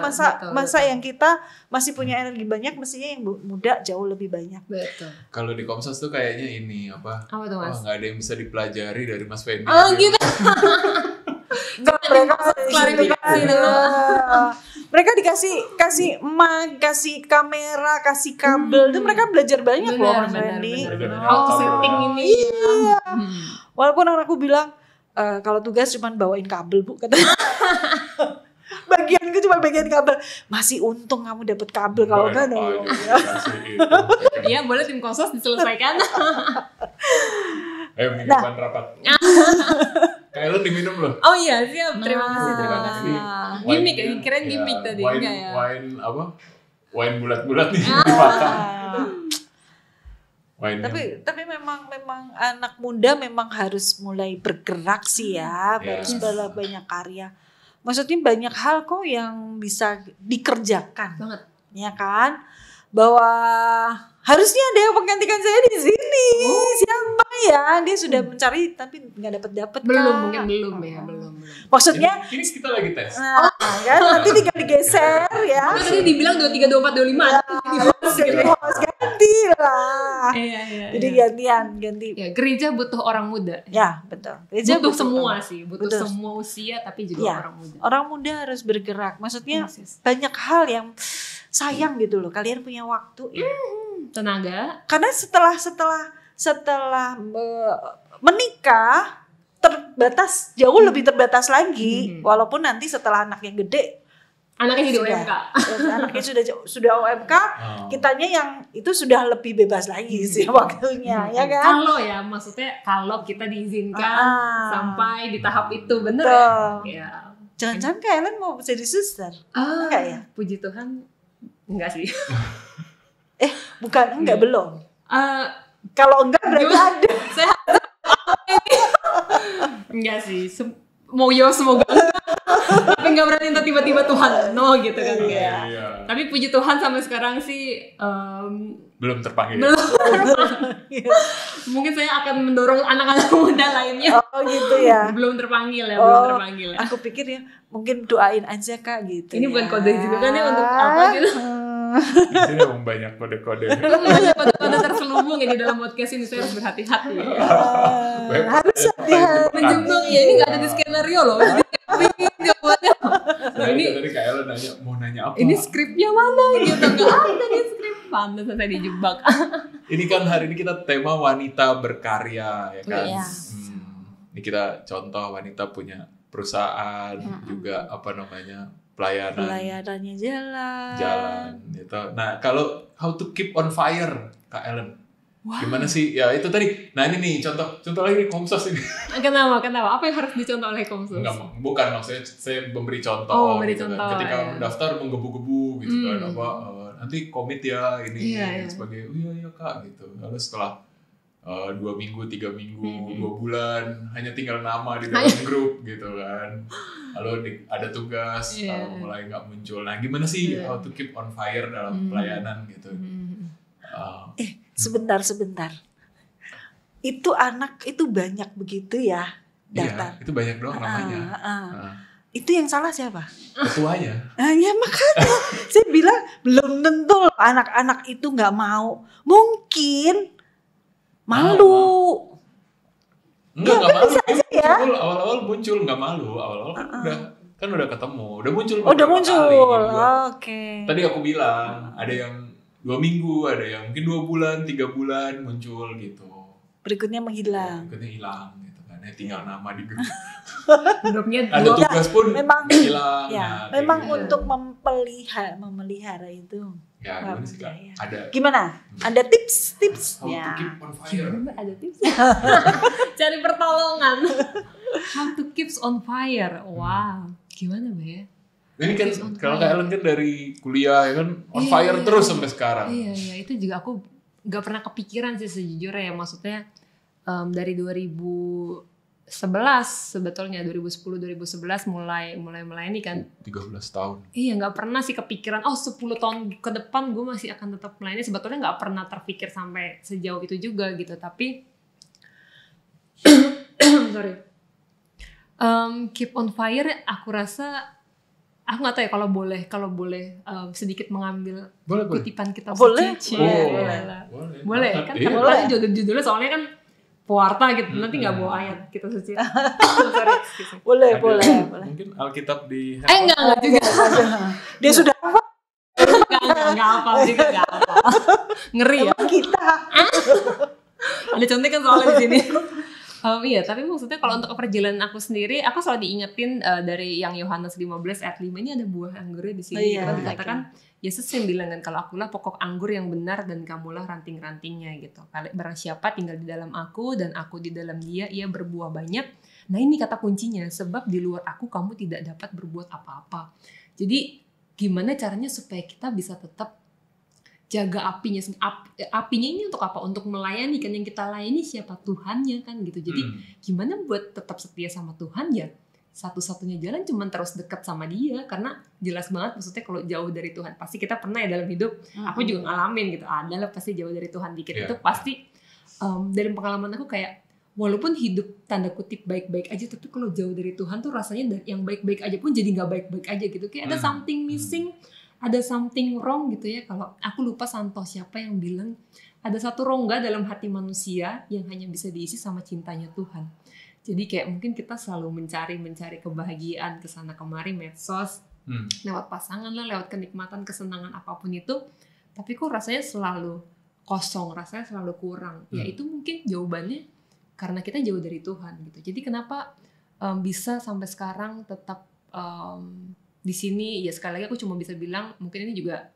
masa yang kita masih punya energi banyak, mestinya yang muda jauh lebih banyak. Betul. Kalau di Komsos tuh kayaknya ini apa tuh Mas? Nggak ada yang bisa dipelajari dari Mas Fendi. Oh gitu. Mereka klarifikasi dulu. Mereka kasih mic, kasih kamera, kasih kabel, itu mereka belajar banyak loh Mas Fendi. How to setting ini. Iya. Walaupun anakku bilang kalau tugas cuma bawain kabel Bu, katanya. Bagianku cuma bagian kabel. Masih untung kamu dapat kabel, kalau enggak Iya, boleh tim Komsos diselesaikan. Minuman rapat. Kayak lu diminum loh. Oh iya, siap. Terima kasih. Gimik, keren gimik tadi. Wine apa? Wine bulat-bulat nih dimakan. Tapi memang anak muda memang harus mulai bergerak sih ya, harus banyak karya. Maksudnya banyak hal kok yang bisa dikerjakan. Banget. Ya kan? Bahwa harusnya ada yang menggantikan saya di sini. Siapa ya? Dia sudah mencari tapi nggak dapat. Belum belum. Maksudnya ini kita lagi tes. Nah, kan nanti tinggal digeser ya. Tadi dibilang 23, 24, 25. Ganti lah. Iya. Jadi ganti. Ya, gereja butuh orang muda. Ya, betul. Gereja butuh semua sih, butuh semua usia, tapi juga orang muda. Orang muda harus bergerak. Maksudnya banyak hal yang sayang gitu loh. Kalian punya waktu, tenaga. Karena setelah menikah jauh lebih terbatas lagi. Walaupun nanti setelah anaknya gede, anaknya jadi OMK. Anaknya sudah OMK, kitanya yang itu sudah lebih bebas lagi sih waktunya, ya kan? Kalau kita diizinkan sampai di tahap itu, bener ya? Jangan-jangan kalian mau jadi suster? Enggak ya? Puji Tuhan, enggak sih. Enggak belum. Kalau enggak berarti ada. Saya enggak sih. Semoga tapi nggak berarti entah tiba-tiba Tuhan gitu kan. Iya. Tapi puji Tuhan sampai sekarang sih belum terpanggil. Mungkin saya akan mendorong anak-anak muda lainnya. Oh gitu ya. Belum terpanggil. Aku pikir ya mungkin doain aja Kak gitu. Ini bukan kode juga kan ya untuk apa gitu. Ini memang banyak kode-kode. Banyak kode-kode terselubung ya di dalam podcast ini, saya harus berhati-hati. Harus hati-hati. Menjembang ya, ini nggak ada di skenario loh. Jadi jawabannya. Nah ini tadi kayak lo mau nanya apa? Ini skripnya mana gitu, nggak ada di skrip. Pantas saya dijebak. Ini kan hari ini kita tema wanita berkarya ya kan. Iya. Ini kita contoh wanita punya perusahaan juga pelayanannya jalan gitu. Nah, kalau how to keep on fire Kak Ellen, Gimana sih? Ya itu tadi. Nah ini nih contoh lagi Komsos ini. Kenapa? Apa yang harus dicontoh oleh Komsos? Bukan maksudnya saya memberi contoh. Gitu contoh. Kan. Ketika mendaftar menggebu-gebu gitu kan nanti komit ya ini sebagai iya Kak gitu. Lalu setelah 2 minggu, 3 minggu, 2 bulan hanya tinggal nama di dalam grup gitu kan. Lalu ada tugas mulai nggak muncul. Nah gimana sih how to keep on fire dalam pelayanan gitu? Sebentar. Itu anak itu banyak begitu ya daftar. Iya, itu banyak doang namanya. Itu yang salah siapa? Ketuanya. Ya makanya saya bilang belum tentu anak-anak itu nggak mau. Mungkin malu. Enggak malu. Bisa aja ya. Awal-awal muncul nggak malu. Awal-awal udah ketemu, udah muncul. Udah muncul. Oke. Tadi aku bilang ada yang 2 minggu, ada yang mungkin 2 bulan, 3 bulan muncul gitu. Berikutnya menghilang. Berikutnya hilang gitu kan. Tinggal nama di grup. Grupnya ada tugas pun memang hilang. Ya, memang untuk memelihara itu. Ya, gimana sih Kak? Gimana? Ada tips-tips? How to keep on fire. Ada tips. Cari pertolongan. How to keep on fire. Wow. Gimana Mbak ya? Ini kan kalau Kak Ellen kan dari kuliah ya kan on fire terus sampai sekarang. Iya, itu juga aku gak pernah kepikiran sih sejujurnya ya. Maksudnya dari 2011 sebetulnya 2010-2011 mulai ini kan 13 tahun. Iya, gak pernah sih kepikiran 10 tahun ke depan gue masih akan tetap melayani. Sebetulnya gak pernah terpikir sampai sejauh itu juga gitu. Tapi sorry, keep on fire aku rasa aku nggak tahu ya kalau boleh sedikit mengambil kutipan kitab suci. Boleh kan? Iya. Karena judulnya soalnya kan pewarta gitu, nanti nggak bawa ayat kitab suci. Boleh. Mungkin Alkitab di enggak juga. Dia sudah nggak hafal juga nggak hafal. Ngeri ya. Kita. Ada contohnya kan soalnya di sini. Iya, tapi maksudnya kalau untuk perjalanan aku sendiri, aku selalu diingetin dari yang Yohanes 15 ayat 5 ini ada buah anggurnya di sini. Kita dikatakan Yesus yang bilang kan kalau akulah pokok anggur yang benar dan kamulah ranting-rantingnya gitu. Barang siapa tinggal di dalam aku dan aku di dalam dia, ia berbuah banyak. Nah ini kata kuncinya, sebab di luar aku kamu tidak dapat berbuat apa-apa. Jadi gimana caranya supaya kita bisa tetap jaga apinya ini untuk apa? Untuk melayani kan, yang kita layani siapa? Tuhannya kan gitu. Jadi gimana buat tetap setia sama Tuhan ya? Satu-satunya jalan cuma terus dekat sama Dia, karena jelas banget maksudnya kalau jauh dari Tuhan pasti kita pernah ya dalam hidup. Aku juga ngalamin gitu. Adalah pasti jauh dari Tuhan dikit itu pasti dalam pengalaman aku kayak walaupun hidup tanda kutip baik-baik aja, tapi kalau jauh dari Tuhan tuh rasanya yang baik-baik aja pun jadi nggak baik-baik aja gitu. Kayak ada something missing. Ada something wrong gitu ya. Kalau aku lupa Santos siapa yang bilang ada satu rongga dalam hati manusia yang hanya bisa diisi sama cintanya Tuhan. Jadi kayak mungkin kita selalu mencari kebahagiaan kesana kemari, medsos, lewat pasangan lah, lewat kenikmatan, kesenangan apapun itu. Tapi kok rasanya selalu kosong, rasanya selalu kurang. Ya itu mungkin jawabannya karena kita jauh dari Tuhan gitu. Jadi kenapa bisa sampai sekarang tetap di sini ya, sekali lagi aku cuma bisa bilang mungkin ini juga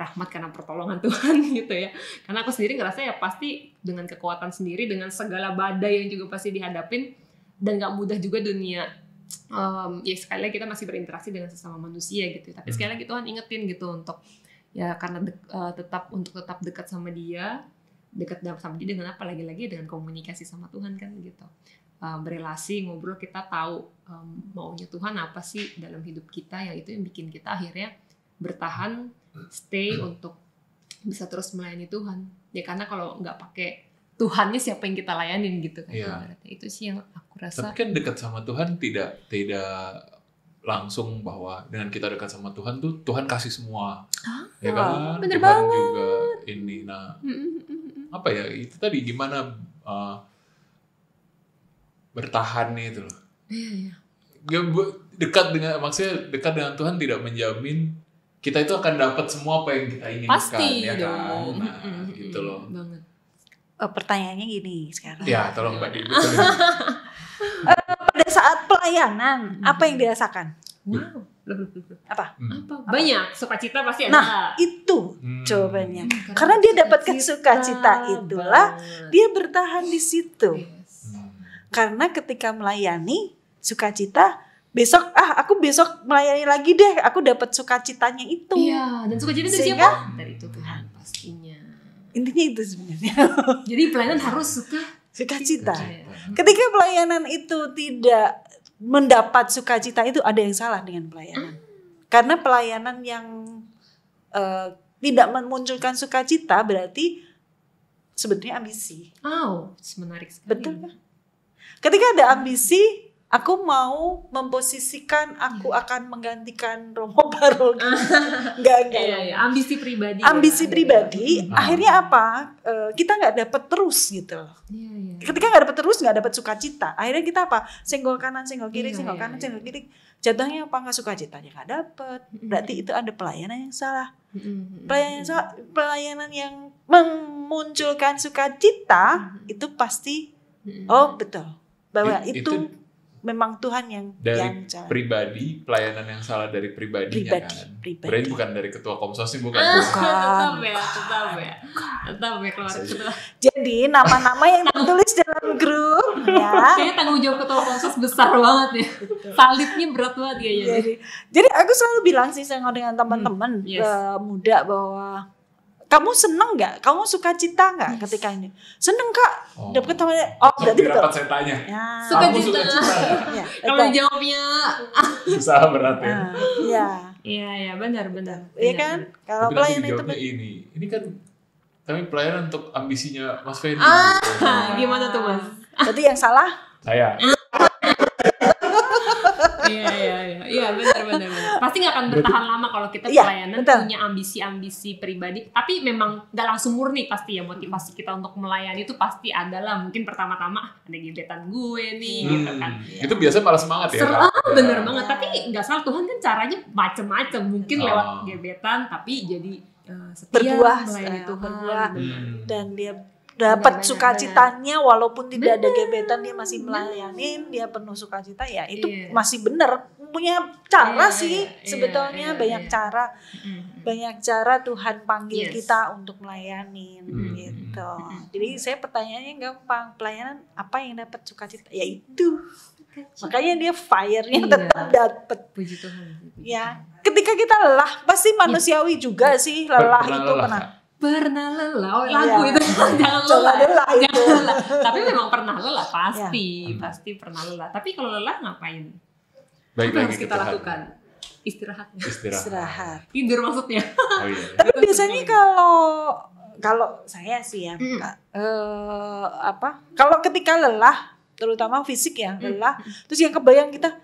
rahmat karena pertolongan Tuhan gitu ya. Karena aku sendiri ngerasa ya pasti dengan kekuatan sendiri, dengan segala badai yang juga pasti dihadapin, dan gak mudah juga dunia. Ya sekali lagi kita masih berinteraksi dengan sesama manusia gitu. Tapi sekali lagi Tuhan ingetin gitu untuk ya karena tetap dekat sama Dia, dekat sama Dia dengan apa? Lagi-lagi dengan komunikasi sama Tuhan kan gitu. Berelasi, ngobrol, kita tahu maunya Tuhan apa sih dalam hidup kita, yang itu yang bikin kita akhirnya bertahan, stay untuk bisa terus melayani Tuhan. Ya karena kalau nggak pakai Tuhannya siapa yang kita layanin gitu kan. Itu sih yang aku rasa. Tapi kan dekat sama Tuhan tidak langsung bahwa dengan kita dekat sama Tuhan tuh Tuhan kasih semua. Ya kan? Bener Tuhan banget. juga ini. Nah, apa ya? Itu tadi gimana bertahan nih itu loh. Iya. Dekat dengan Tuhan tidak menjamin kita itu akan dapat semua apa yang kita inginkan. Pasti ya kan. dong. Nah, gitu loh. Banget. Pertanyaannya gini sekarang. Ya, tolong Mbak Di. Pada saat pelayanan, apa yang dirasakan? Wow. Apa? Banyak, sukacita pasti ada. Nah, itu jawabannya. Karena dia dapatkan sukacita itulah dia bertahan di situ. Karena ketika melayani sukacita, besok aku besok melayani lagi deh, aku dapat sukacitanya itu. Iya, dan sukacita dari siapa? Dari Tuhan pastinya. Intinya itu sebenarnya. Jadi pelayanan harus sukacita. Ketika pelayanan itu tidak mendapat sukacita, itu ada yang salah dengan pelayanan. Karena pelayanan yang tidak memunculkan sukacita berarti sebetulnya ambisi. Menarik sekali. Betul kan? Ketika ada ambisi, aku mau memposisikan aku akan menggantikan Romo Parul. Enggak. Ambisi pribadi. Ambisi pribadi, akhirnya apa? Kita nggak dapat terus gitu. Ketika nggak dapat terus, nggak dapat sukacita. Akhirnya kita apa? Senggol kanan, senggol kiri, senggol kanan, senggol kiri. Jatuhnya apa? Nggak sukacitanya nggak dapat. Berarti itu ada pelayanan yang salah. Pelayanan yang memunculkan sukacita itu pasti, betul. Bahwa itu memang Tuhan yang dari jalan. Pribadi, pelayanan yang salah dari pribadinya kan. Berarti bukan dari ketua Komsosnya, bukan. Tetap ya keluar ketua. Jadi nama-nama yang ditulis dalam grup ya. Kayaknya tanggung jawab ketua Komsos besar banget ya. Salibnya berat banget ya. Jadi aku selalu bilang sih dengan teman-teman muda bahwa kamu seneng nggak? Kamu suka cita nggak ketika ini? Seneng Kak. Dapat temannya. Berarti betul. Rapat saya tanya. Suka cita. Kalau jawabnya susah berat ya. Iya benar. Iya kan? Kalau pelayanan itu ini kan kami pelayanan untuk ambisinya Mas Fendi. Gimana tuh Mas? Berarti yang salah? Saya. Iya benar. Pasti nggak akan bertahan lama kalau kita pelayanan punya ambisi pribadi. Tapi memang nggak langsung murni pasti ya, motivasi kita untuk melayani itu pasti adalah mungkin pertama-tama ada gebetan gue nih gitu kan. Itu biasanya malah semangat ya. Bener banget. Tapi nggak salah, Tuhan kan caranya macam-macam. Mungkin lewat gebetan tapi jadi setia melayani Tuhan. Dan dia dapat sukacitanya walaupun tidak ada gebetan, dia masih melayani, dia penuh sukacita, ya itu masih benar. Punya cara sih sebetulnya, banyak cara Tuhan panggil kita untuk melayani gitu. Jadi saya pertanyaannya gampang, pelayanan apa yang dapat sukacita? Ya itu. Makanya dia fire-nya tetap dapat. Puji Tuhan. Ya, ketika kita lelah pasti manusiawi juga sih, lelah itu pernah lelah lagu itu jangan lelah itu. Tapi memang pernah lelah pasti pernah lelah. Tapi kalau lelah ngapain? Apa harus kita lakukan? Istirahat. Tidur maksudnya. Tapi biasanya kalau saya sih ya, kalau ketika lelah, terutama fisik ya lelah, terus yang kebayang kita,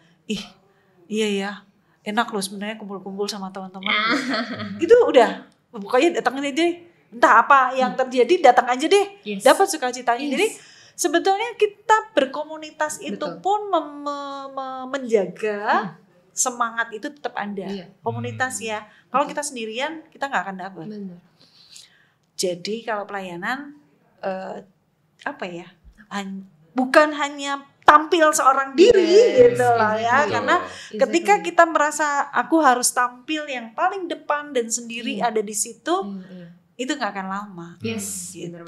iya ya, enak loh sebenarnya kumpul-kumpul sama teman-teman. Itu udah. Pokoknya datang aja deh, entah apa yang terjadi datang aja deh, dapat sukacitanya. Jadi sebetulnya kita berkomunitas itu pun menjaga semangat itu tetap ada. Komunitas ya, kalau kita sendirian kita nggak akan dapat. Jadi kalau pelayanan bukan hanya tampil seorang diri gitu lah ya, karena ketika kita merasa aku harus tampil yang paling depan dan sendiri ada di situ, itu nggak akan lama, gitu.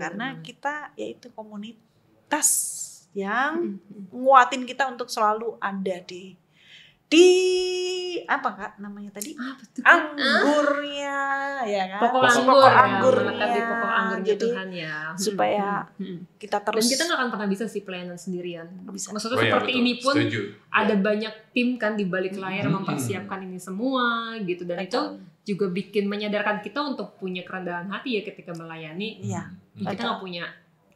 Karena kita yaitu komunitas yang nguatin kita untuk selalu ada di apa Kak namanya tadi? Anggurnya ya kan? Pokok anggurnya. Di pokok anggurnya Tuhan ya. Supaya kita terus. Dan kita nggak akan pernah bisa sih pelayanan sendirian. Maksudnya seperti ini pun ada banyak tim kan di balik layar mempersiapkan ini semua gitu, dan itu juga bikin menyadarkan kita untuk punya kerendahan hati ya ketika melayani.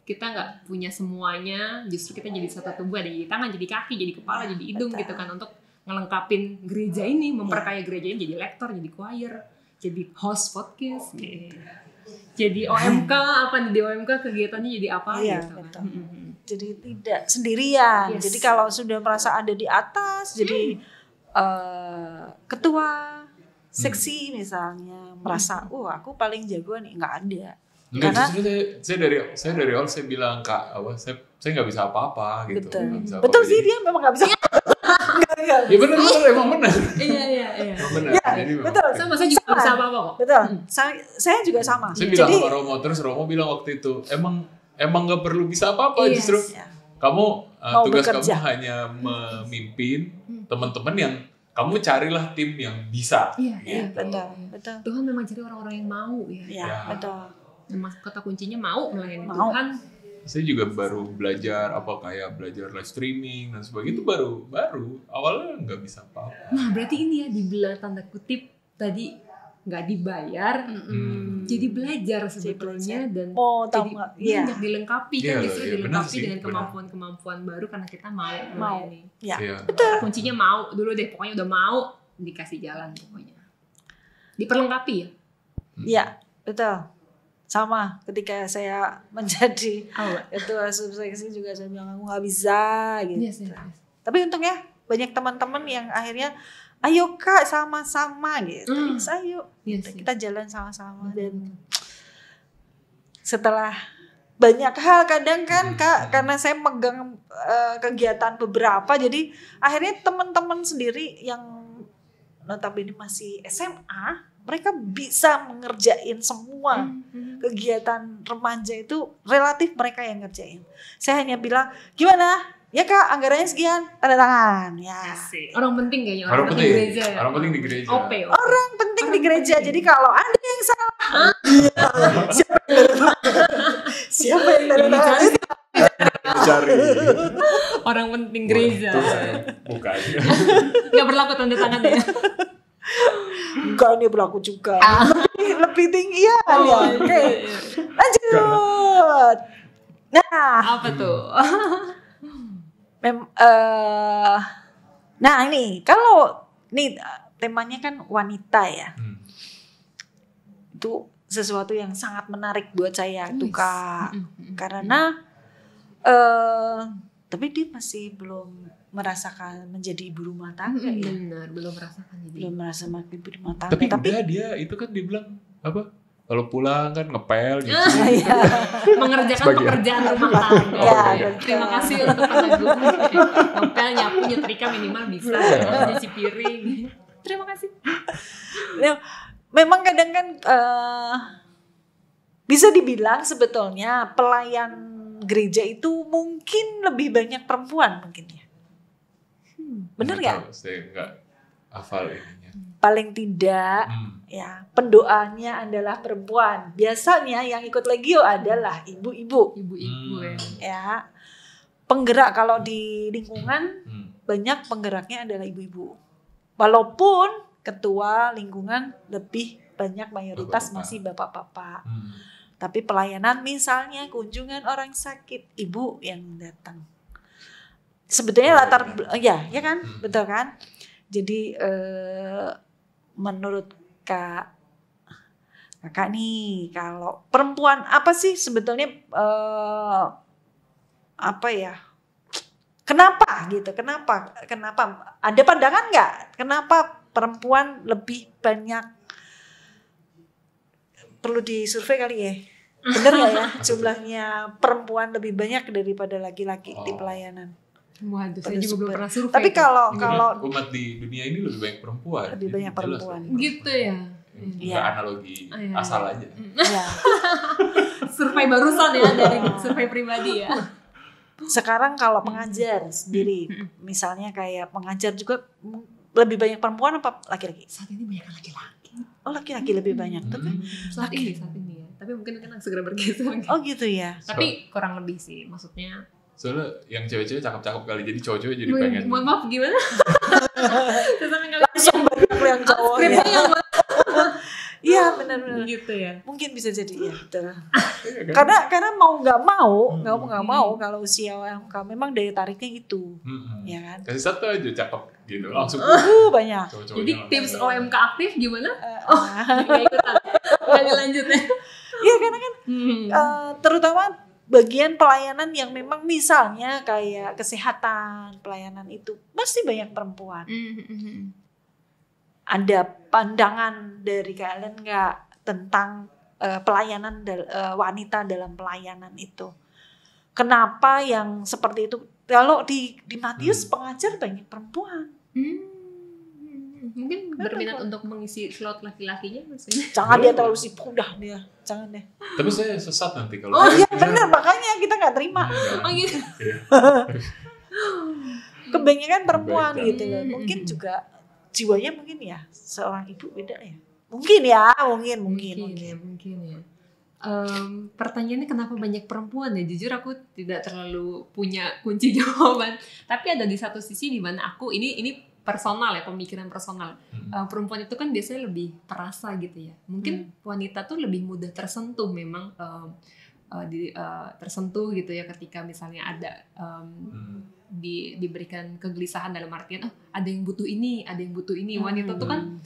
Kita nggak punya semuanya, justru kita jadi satu tubuh, ada jadi tangan, jadi kaki, jadi kepala, jadi hidung gitu kan, untuk ngelengkapin gereja ini, memperkaya gereja ini, jadi lektor, jadi choir, jadi host podcast, jadi OMK, di OMK kegiatannya jadi apa gitu. Jadi tidak sendirian. Jadi kalau sudah merasa ada di atas, jadi ketua seksi misalnya, merasa aku paling jago nih, nggak ada. Enggak, justru saya dari awal saya bilang Kak, saya nggak bisa apa-apa gitu. Betul sih, dia memang nggak bisa. Ya benar emang benar. Iya. Benar. Ya, Jadi betul. Sama saya juga sama apa kok. Betul. Saya juga sama. Saya bilang sama Romo, terus Romo bilang waktu itu, emang nggak perlu bisa apa-apa, justru kamu tugas bekerja. kamu hanya memimpin teman-teman yang kamu carilah tim yang bisa. Iya. Betul. Tuhan memang cari orang-orang yang mau ya. Iya, betul. Kata kuncinya mau melayani Mau. Tuhan. Saya juga baru belajar belajar live streaming dan sebagainya, itu baru awalnya nggak bisa apa-apa. Nah berarti ini ya dibilang tanda kutip tadi nggak dibayar, jadi belajar sebetulnya dan tahu jadi banyak dilengkapi kan, justru dilengkapi sih, dengan kemampuan baru karena kita mau melayani. Iya. Betul. Kuncinya mau dulu deh, pokoknya udah mau dikasih jalan pokoknya. Diperlengkapi ya. Iya, betul. Sama ketika saya menjadi ketua subseksi juga saya bilang aku nggak bisa gitu. Yes. Tapi untungnya banyak teman-teman yang akhirnya ayo Kak sama-sama gitu. Ayo kita jalan sama-sama dan setelah banyak hal kadang kan Kak, karena saya megang kegiatan beberapa, jadi akhirnya teman-teman sendiri yang notabene masih SMA, mereka bisa mengerjain semua kegiatan remaja itu, relatif mereka yang ngerjain. Saya hanya bilang, gimana? Ya Kak, anggarannya sekian, tanda tangan. Ya. Orang penting kayaknya, orang penting di gereja. Orang penting di gereja. Orang penting di gereja. Jadi kalau ada yang salah, siapa yang tanda tangan? Cari orang penting gereja. Bukan. Nggak berlaku tanda tangannya. Enggak, ini berlaku juga. Lebih tinggi ya. Oke. Lanjut. Nah, apa tuh? Nah ini kalau nih temanya kan wanita ya, itu sesuatu yang sangat menarik buat saya tuh Kak, karena tapi dia masih belum merasakan menjadi ibu rumah tangga ya. Benar, belum merasakan jadi. Belum merasa ibu rumah tangga. Tapi dia itu kan dibilang apa? Kalau pulang kan ngepel gitu. Mengerjakan pekerjaan rumah tangga. Terima kasih untuk penanggung. Ngepel, nyapu, nyetrika minimal bisa. Nyuci piring. Terima kasih. Memang kadang kan bisa dibilang sebetulnya pelayan gereja itu mungkin lebih banyak perempuan mungkin ya. Bener nggak? Saya nggak hafal ininya. Paling tidak ya pendoanya adalah perempuan. Biasanya yang ikut legio adalah ibu-ibu. Ibu-ibu ya. Penggerak kalau di lingkungan banyak penggeraknya adalah ibu-ibu. Walaupun ketua lingkungan lebih banyak mayoritas masih bapak-bapak. Tapi pelayanan misalnya kunjungan orang sakit, ibu yang datang. Sebetulnya latar ya kan, betul kan? Jadi menurut kakak nih, kalau perempuan apa sih sebetulnya apa ya? Kenapa gitu? Kenapa? Ada pandangan nggak? Kenapa perempuan lebih banyak? Perlu disurvei kali ya. Bener nggak ya jumlahnya perempuan lebih banyak daripada laki-laki di pelayanan? Waduh, saya juga belum pernah survei. Tapi kalau umat di dunia ini lebih banyak perempuan. Lebih banyak perempuan. Gitu ya. Enggak analogi asal aja. Iya. Survei barusan ya dari survei pribadi ya. Sekarang kalau pengajar sendiri, misalnya kayak pengajar juga lebih banyak perempuan apa laki-laki? Saat ini banyak laki-laki. Oh, laki-laki lebih banyak tuh kan? Saat ini ya. Tapi mungkin kan segera bergeser. Oh gitu ya. Tapi kurang lebih sih, maksudnya. Soalnya yang cewek-cewek cakep-cakep kali, jadi cowok-cowok jadi pengen. Mohon maaf gimana? Langsung banyak yang cowok ya. Iya benar-benar. Gitu ya. Mungkin bisa jadi ya. Betul. Karena mau nggak mau kalau usia OMK memang daya tariknya itu, ya kan? Kasih satu aja cakep gitu langsung. Banyak. Jadi tips OMK aktif gimana? Nggak ikutan. Nggak dilanjutnya. Iya karena kan terutama bagian pelayanan yang memang misalnya kayak kesehatan, pelayanan itu pasti banyak perempuan. Ada pandangan dari kalian nggak tentang pelayanan wanita dalam pelayanan itu? kenapa yang seperti itu? Kalau di Matius pengajar banyak perempuan. Mungkin berminat untuk mengisi slot laki-lakinya maksudnya. Jangan dia terlalu sibuk, udah dia, jangan deh. Tapi saya sesat nanti kalau. Oh iya benar, makanya kita nggak terima. Oh gitu. Kebanyakan perempuan gitu loh. Mungkin juga jiwanya mungkin ya seorang ibu beda ya. Mungkin ya. Pertanyaannya kenapa banyak perempuan ya? Jujur aku tidak terlalu punya kunci jawaban. Tapi ada di satu sisi di mana aku ini personal ya, pemikiran personal. Perempuan itu kan biasanya lebih perasa gitu ya. Mungkin wanita tuh lebih mudah tersentuh memang tersentuh gitu ya ketika misalnya ada diberikan kegelisahan dalam artian ada yang butuh ini. Wanita tuh kan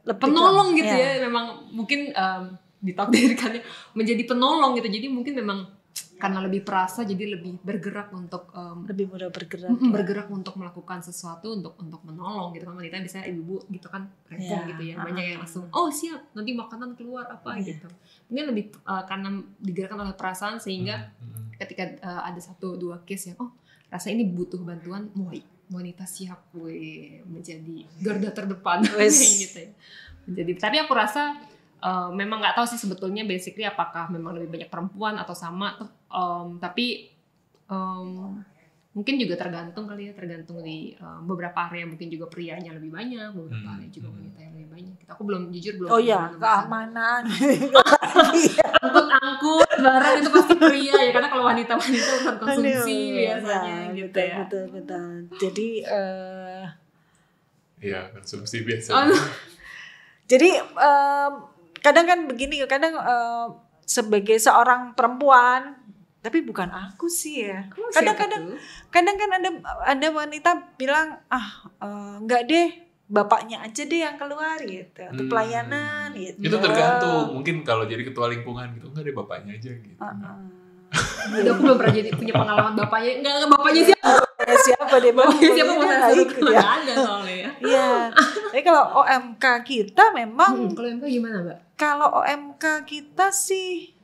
penolong gitu ya. Memang mungkin ditakdirkannya menjadi penolong gitu. Jadi mungkin memang karena lebih perasa jadi lebih bergerak untuk lebih mudah bergerak untuk melakukan sesuatu untuk menolong gitu kan. Wanita biasanya ibu gitu kan rempong gitu ya, banyak yang langsung siap nanti makanan keluar gitu. Mungkin lebih karena digerakkan oleh perasaan sehingga ketika ada 1-2 case yang rasa ini butuh bantuan, wanita siap menjadi garda terdepan gitu ya. Tapi aku rasa memang nggak tahu sih sebetulnya basically apakah memang lebih banyak perempuan atau sama tuh, tapi mungkin juga tergantung tergantung di beberapa area mungkin juga prianya lebih banyak, beberapa area juga wanita yang lebih banyak. Aku belum keamanan angkut barang itu pasti pria ya, karena kalau wanita urusan konsumsi biasanya gitu ya. Betul. Jadi konsumsi biasa. Jadi kadang kan begini, kadang sebagai seorang perempuan, tapi bukan aku sih ya. Kadang kan ada wanita bilang enggak deh, bapaknya aja deh yang keluar gitu, untuk pelayanan gitu. Itu tergantung, mungkin kalau jadi ketua lingkungan gitu, enggak deh bapaknya aja gitu. Aku belum pernah punya pengalaman bapaknya. Enggak bapaknya siapa deh, bapaknya siapa mau ikut ya. Ada soalnya ya. Iya. Tapi kalau OMK kita memang kalau OMK gimana, Mbak? Kalau OMK kita sih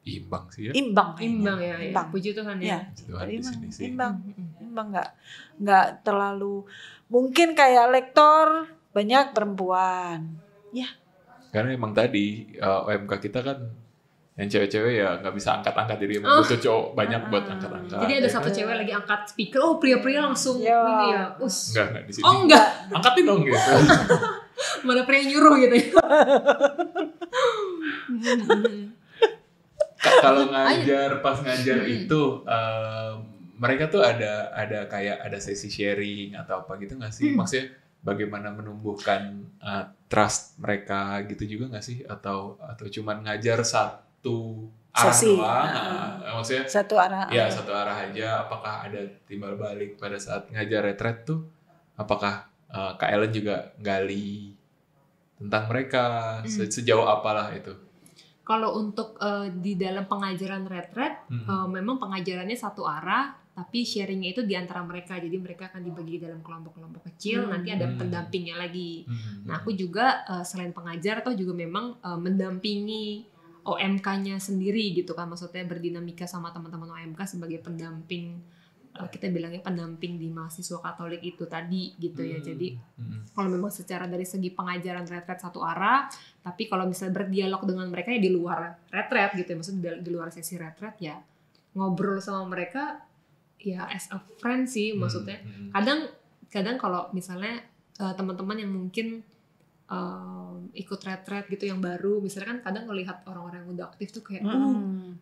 imbang sih ya. Imbang ya. Puji Tuhan ya. Imbang enggak terlalu, mungkin kayak lektor banyak perempuan. Ya. Karena emang tadi OMK kita kan yang cewek-cewek ya nggak bisa angkat-angkat, jadi emang butuh cowok banyak buat angkat-angkat. Jadi ada satu cewek lagi angkat speaker, pria-pria langsung ini ya. Enggak di sini. Enggak. Angkatin dong gitu. Mana pria nyuruh gitu ya. Kalau pas ngajar itu mereka tuh ada kayak ada sesi sharing atau apa gitu nggak sih? Maksudnya bagaimana menumbuhkan trust mereka gitu juga nggak sih? Atau cuman ngajar satu arah doang? Maksudnya satu arah. Ya satu arah aja. Apakah ada timbal balik pada saat ngajar retret tuh? Apakah Kak Ellen juga gali tentang mereka sejauh apalah itu? Kalau untuk di dalam pengajaran retret, memang pengajarannya satu arah, tapi sharingnya itu di antara mereka. Jadi mereka akan dibagi dalam kelompok-kelompok kecil, nanti ada pendampingnya lagi. Nah aku juga selain pengajar, atau juga memang mendampingi OMK-nya sendiri gitu kan. Maksudnya berdinamika sama teman-teman OMK sebagai pendamping, kita bilangnya pendamping di mahasiswa Katolik itu tadi gitu ya. Jadi kalau memang secara dari segi pengajaran retret satu arah, tapi kalau misalnya berdialog dengan mereka ya di luar retret gitu ya, maksudnya di luar sesi retret ya ngobrol sama mereka ya as a friend sih maksudnya. Kadang kalau misalnya teman-teman yang mungkin ikut retret gitu yang baru, misalnya kan kadang ngelihat orang-orang yang udah aktif tuh kayak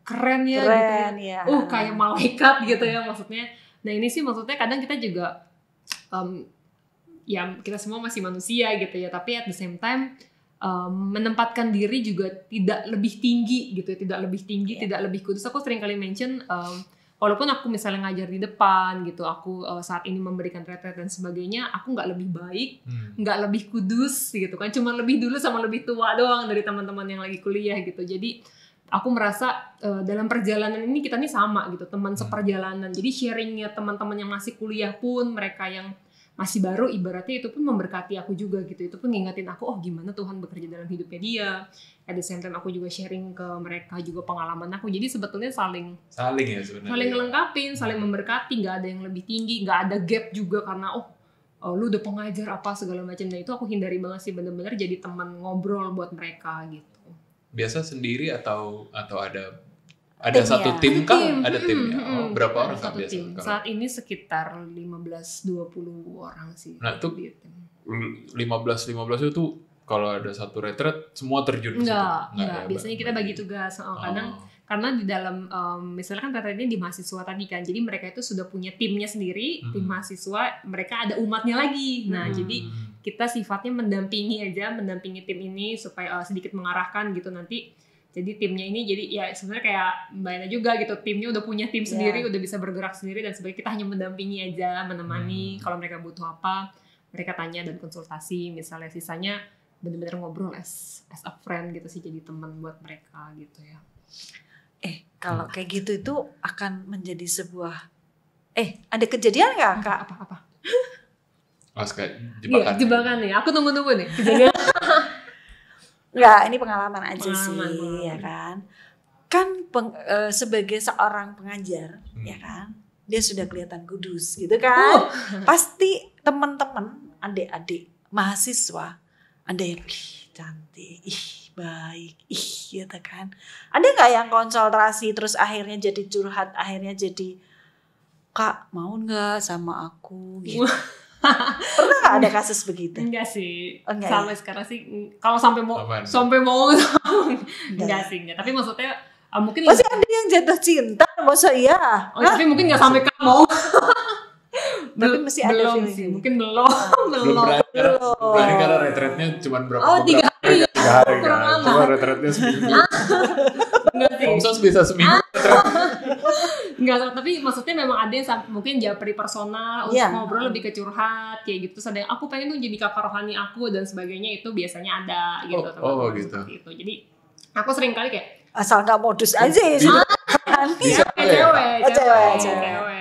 keren gitu ya. Kayak malaikat gitu ya maksudnya. Nah ini sih maksudnya kadang kita juga ya kita semua masih manusia gitu ya, tapi at the same time menempatkan diri juga tidak lebih tinggi gitu ya, tidak lebih kudus. Aku sering kali mention walaupun aku misalnya ngajar di depan gitu, aku saat ini memberikan retret dan sebagainya, aku nggak lebih baik, nggak lebih kudus gitu kan, cuma lebih dulu sama lebih tua doang dari teman-teman yang lagi kuliah gitu. Jadi aku merasa dalam perjalanan ini kita nih sama gitu, teman seperjalanan. Jadi sharingnya teman-teman yang masih kuliah pun, mereka yang masih baru, ibaratnya itu pun memberkati aku juga gitu. Itu pun ngingetin aku, oh gimana Tuhan bekerja dalam hidupnya dia. At the same time aku juga sharing ke mereka juga pengalaman aku. Jadi sebetulnya saling ya sebenarnya. Saling ngelengkapin, saling memberkati, nggak ada yang lebih tinggi, nggak ada gap juga karena lu udah pengajar apa segala macam. Dan itu aku hindari banget sih, bener-bener jadi teman ngobrol buat mereka gitu. Biasa sendiri atau ada satu tim kah? Ada tim ya? Berapa orang kah biasa? Tim. Saat ini sekitar 15-20 orang sih. Nah itu 15 itu kalau ada satu retret semua terjun ke situ? Enggak. Biasanya kita bagi tugas. Kadang karena di dalam misalnya kan retretnya di mahasiswa tadi kan. Jadi mereka itu sudah punya timnya sendiri, tim mahasiswa, mereka ada umatnya lagi. Nah, jadi kita sifatnya mendampingi tim ini supaya sedikit mengarahkan gitu nanti. Jadi timnya ini jadi ya sebenarnya kayak Mbak Ena juga gitu, timnya udah punya tim sendiri, udah bisa bergerak sendiri dan sebenarnya kita hanya mendampingi aja, menemani kalau mereka butuh apa, mereka tanya dan konsultasi, misalnya sisanya benar-benar ngobrol as a friend gitu sih, jadi teman buat mereka gitu ya. Kalau kayak gitu itu akan menjadi sebuah ada kejadian nggak Kak? Apa? Kayak jebakan nih, aku tunggu nih kejadian. Enggak, ini pengalaman aja sih, ya kan. Kan sebagai seorang pengajar, ya kan, dia sudah kelihatan kudus gitu kan. Pasti teman-teman, adik-adik mahasiswa, ada yang cantik, baik, gitu kan. Ada nggak yang konsentrasi terus akhirnya jadi curhat, akhirnya jadi Kak mau nggak sama aku gitu. Pernah nggak ada kasus begitu? Enggak sih. Sampai sekarang sih kalau sampai mau enggak sih. Tapi maksudnya mungkin masih ada yang jatuh cinta, masa iya? Tapi mungkin nggak sampai kamu. Tapi masih ada belum sih. Mungkin belum. Berani karena retretnya cuma berapa? 3 hari. 3 hari kan. Cuma retretnya seminggu. Enggak sih. Omsos bisa seminggu. Enggak, tapi maksudnya memang ada yang mungkin japri personal untuk ngobrol lebih ke curhat kayak gitu. Terus ada yang aku pengen tuh jadi kakak rohani aku dan sebagainya, itu biasanya ada gitu teman-teman gitu. Itu. Jadi aku sering kali kayak asal nggak modus aja sih. Bisa cewek.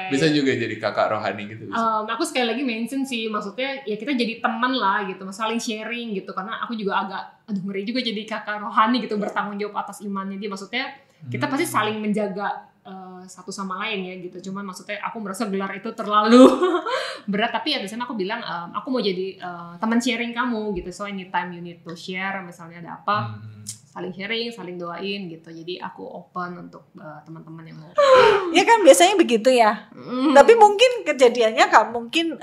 Bisa juga jadi kakak rohani gitu. Aku sekali lagi mention sih, maksudnya ya kita jadi teman lah gitu, saling sharing gitu. Karena aku juga agak ngeri juga jadi kakak rohani gitu, bertanggung jawab atas imannya dia. Maksudnya kita pasti saling menjaga satu sama lain ya gitu. Cuman maksudnya aku merasa gelar itu terlalu berat, tapi ya biasanya aku bilang aku mau jadi teman sharing kamu gitu. So anytime you need to share, misalnya ada apa, saling sharing, saling doain gitu. Jadi aku open untuk teman-teman yang mau. Ya kan biasanya begitu ya. Tapi mungkin kejadiannya mungkin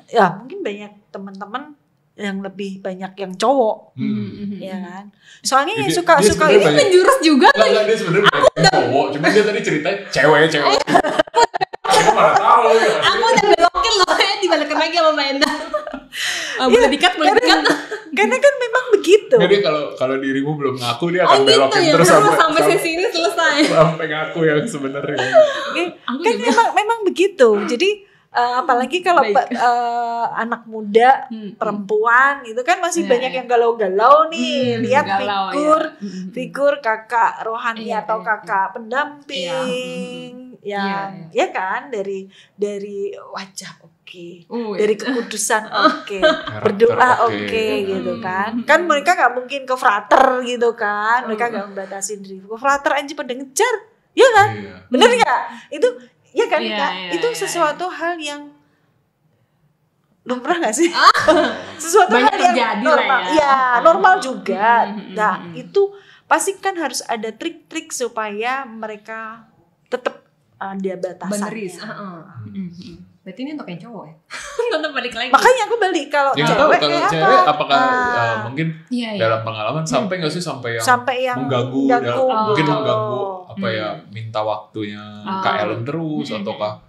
banyak teman-teman yang lebih banyak yang cowok, ya kan. Soalnya yang suka ini menjurus juga. Enggak, dia sebenarnya banyak cowok, cuma dia tadi ceritanya cewek. Aku malah tahu. Aku udah belokin loh, dibalikin lagi sama Mbak Enda. Boleh dikat. Karena kan memang begitu. Jadi kalau dirimu belum ngaku, dia akan belokin gitu, terus sampai sesi ini selesai. Sampai ngaku yang sebenarnya. Kan memang begitu. Jadi apalagi kalau anak muda perempuan itu kan masih banyak yang galau-galau nih, lihat figur kakak rohani atau kakak pendamping ya kan, dari wajah dari kekudusan berdoa gitu kan mereka nggak mungkin ke frater gitu kan, mereka nggak membatasi diri ke frater aja pada ngejar ya kan, bener nggak itu? Ya kan Kak, itu sesuatu hal yang lumrah nggak sih? Sesuatu hal yang normal, normal juga. Nah itu pasti kan harus ada trik-trik supaya mereka tetap ada batasannya. Berarti ini untuk yang cowok ya? Tetap balik lagi. Makanya aku balik kalau cewek apakah mungkin dalam pengalaman sampai nggak sih sampai yang mengganggu mungkin mengganggu minta waktunya Kak Ellen terus ataukah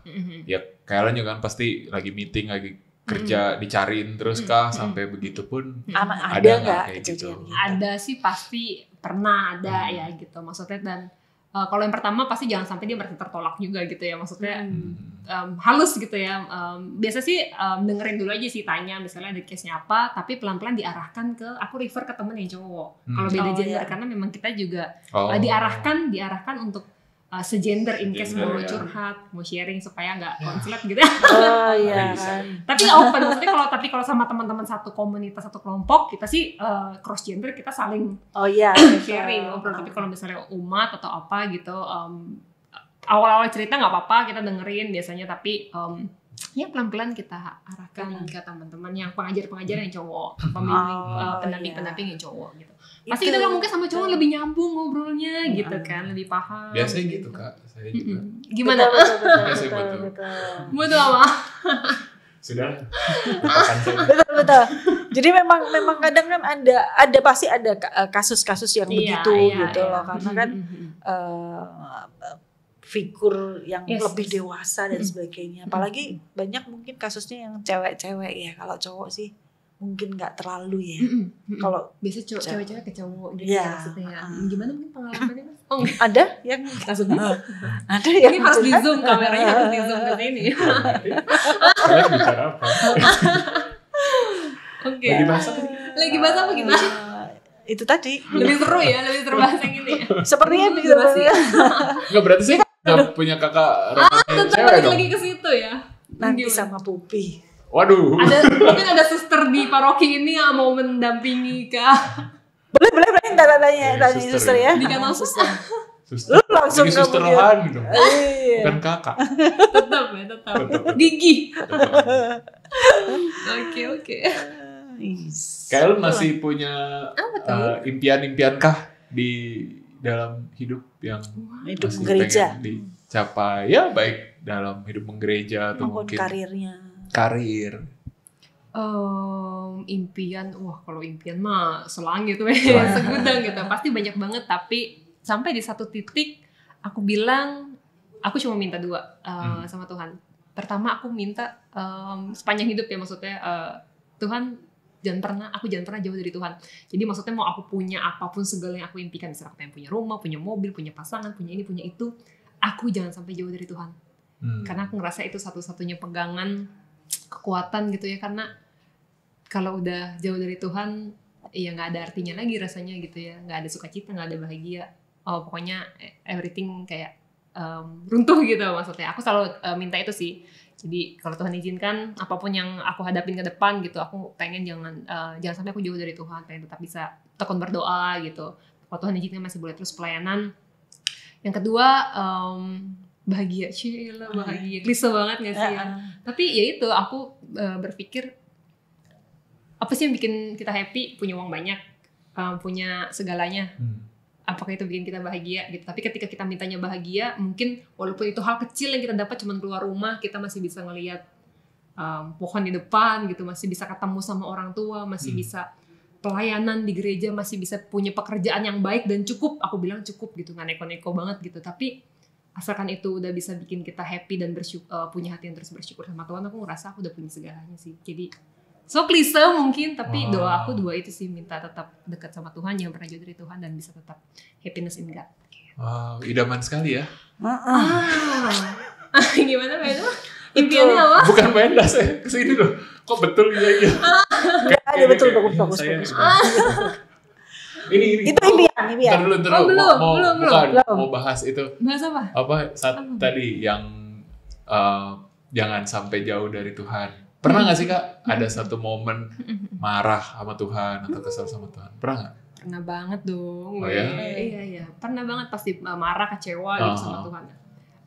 ya Kak Ellen juga kan pasti lagi meeting lagi kerja dicariin terus kah sampai begitu pun ada nggak kayak gitu? Ada sih, pasti pernah ada ya gitu maksudnya. Dan kalau yang pertama pasti jangan sampai dia merasa tertolak juga gitu ya, maksudnya halus gitu ya. Biasa sih dengerin dulu aja sih, tanya misalnya ada case-nya apa, tapi pelan-pelan diarahkan ke, aku refer ke temen yang cowok. Kalau beda gender karena memang kita juga diarahkan untuk segender in case mau curhat, mau sharing supaya nggak konflik gitu. Oh iya kan. Tapi open, maksudnya kalau sama teman-teman satu komunitas, satu kelompok, kita sih cross gender, kita saling sharing, ngobrol. Tapi kalau misalnya umat atau apa gitu, awal-awal cerita nggak apa-apa, kita dengerin biasanya, tapi ya pelan-pelan kita arahkan ke teman-teman yang pengajar-pengajar yang cowok, pendamping-pendamping yang cowok gitu. Pasti kita mungkin sama cowok lebih nyambung ngobrolnya gitu kan, lebih paham. Biasanya gitu Kak, saya juga. Gimana? Betul. Betul apa? Sudah. Betul. Jadi memang kadang kan ada pasti ada kasus-kasus yang begitu gitu loh, karena kan figur yang lebih dewasa dan sebagainya. Apalagi banyak mungkin kasusnya yang cewek-cewek ya. Kalau cowok sih mungkin nggak terlalu ya. Kalau biasa cewek-cewek ke cowok gitu maksudnya. Gimana mungkin pengalamannya Mas? Oh, ada yang kasusnya? Ada yang ini harus di zoom, kameranya harus di zoom ke sini. Saya bicara apa? Oke. Lagi bahas apa kita? Itu tadi. Lebih seru ya, lebih seru bahas yang ini ya. Sepertinya begitu sih. Enggak, berarti sih nggak punya kakak remaja tetap cewek dong. lagi ke situ ya. Nanti sama Pupi. Waduh. Mungkin ada suster di paroki ini yang mau mendampingi Kak. Boleh tanya suster ya. Di kanal suster. Lu langsung jadi suster rohani dong. Iya. Bukan kakak. Tetap. Gigi. Oke. Kayak lu masih punya impian-impian kah di dalam hidup yang hidup masih gereja pengen dicapai ya, baik dalam hidup menggereja atau mungkin karir. Impian, kalau impian mah selangit segudang gitu, pasti banyak banget. Tapi sampai di satu titik aku bilang aku cuma minta dua sama Tuhan. Pertama aku minta sepanjang hidup ya, maksudnya Tuhan aku jangan pernah jauh dari Tuhan. Jadi maksudnya mau aku punya apapun segala yang aku impikan, misalnya aku pengen punya rumah, punya mobil, punya pasangan, punya ini, punya itu, aku jangan sampai jauh dari Tuhan. Karena aku ngerasa itu satu-satunya pegangan kekuatan gitu ya, karena kalau udah jauh dari Tuhan ya nggak ada artinya lagi rasanya gitu ya, nggak ada sukacita, nggak ada bahagia, pokoknya everything kayak runtuh gitu maksudnya. Aku selalu minta itu sih. Jadi kalau Tuhan izinkan apapun yang aku hadapin ke depan gitu, aku pengen jangan sampai aku jauh dari Tuhan, pengen tetap bisa tekun berdoa gitu. Kalau Tuhan izinkan masih boleh terus pelayanan. Yang kedua bahagia, bahagia, klise banget nggak sih ya? Tapi ya itu aku berpikir apa sih yang bikin kita happy? Punya uang banyak, punya segalanya. Apakah itu bikin kita bahagia gitu? Tapi ketika kita mintanya bahagia, mungkin walaupun itu hal kecil yang kita dapat cuma keluar rumah, kita masih bisa ngelihat pohon di depan gitu, masih bisa ketemu sama orang tua, masih bisa pelayanan di gereja, masih bisa punya pekerjaan yang baik dan cukup. Aku bilang cukup gitu, nggak neko-neko banget gitu. Tapi asalkan itu udah bisa bikin kita happy dan punya hati yang terus bersyukur sama Tuhan, aku ngerasa aku udah punya segalanya sih. Jadi so klise mungkin, tapi doa aku dua itu sih, minta tetap dekat sama Tuhan, jangan pernah jauh dari Tuhan, dan bisa tetap happiness in God. Wow, idaman sekali ya. Gimana Mbak? Impiannya apa? Bukan main dah, saya kesini loh. Kok betul iya. Ada betul, bagus. Ini itu impian. Belum. Mau bahas itu. Bahas apa? Tadi yang jangan sampai jauh dari Tuhan. Pernah nggak sih Kak ada satu momen marah sama Tuhan atau kesal sama Tuhan? Pernah nggak? Pernah banget dong. Oh ya? Iya. Pernah banget, pasti marah, kecewa gitu sama Tuhan.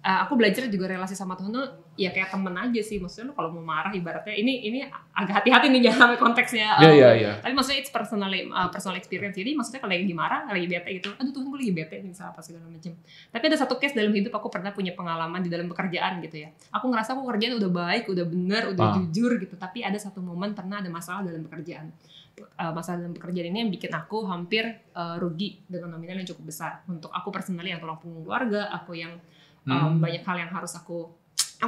Aku belajar juga relasi sama Tuhan tuh ya kayak temen aja sih. Maksudnya kalau mau marah ibaratnya ini agak hati-hati nih jangan sampai konteksnya. Iya. Tapi maksudnya it's personal experience. Jadi maksudnya kalau lagi marah, lagi bete gitu, aduh Tuhan gue lagi bete nih apa segala macam. Tapi ada satu case dalam hidup aku pernah punya pengalaman di dalam pekerjaan gitu ya. Aku ngerasa aku kerjaan udah baik, udah benar, udah jujur gitu. Tapi ada satu momen pernah ada masalah dalam pekerjaan. Masalah dalam pekerjaan ini yang bikin aku hampir rugi dengan nominal yang cukup besar. Untuk aku personally yang tulang punggung keluarga, aku yang banyak hal yang harus aku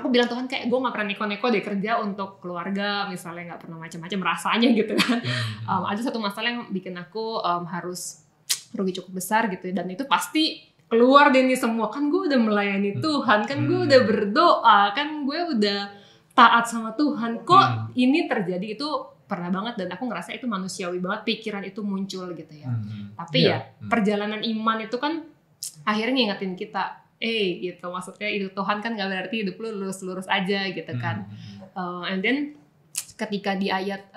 bilang Tuhan kayak gue nggak pernah neko-neko deh kerja untuk keluarga misalnya, nggak pernah macam-macam rasanya gitu kan. Ada satu masalah yang bikin aku harus rugi cukup besar gitu, dan itu pasti keluar deh nih semua, kan gue udah melayani Tuhan, kan gue udah berdoa, kan gue udah taat sama Tuhan, kok ini terjadi. Itu pernah banget, dan aku ngerasa itu manusiawi banget pikiran itu muncul gitu ya. Tapi ya perjalanan iman itu kan akhirnya ngingetin kita gitu. Maksudnya itu Tuhan kan nggak berarti hidup lu lurus-lurus aja gitu kan. And then ketika di ayat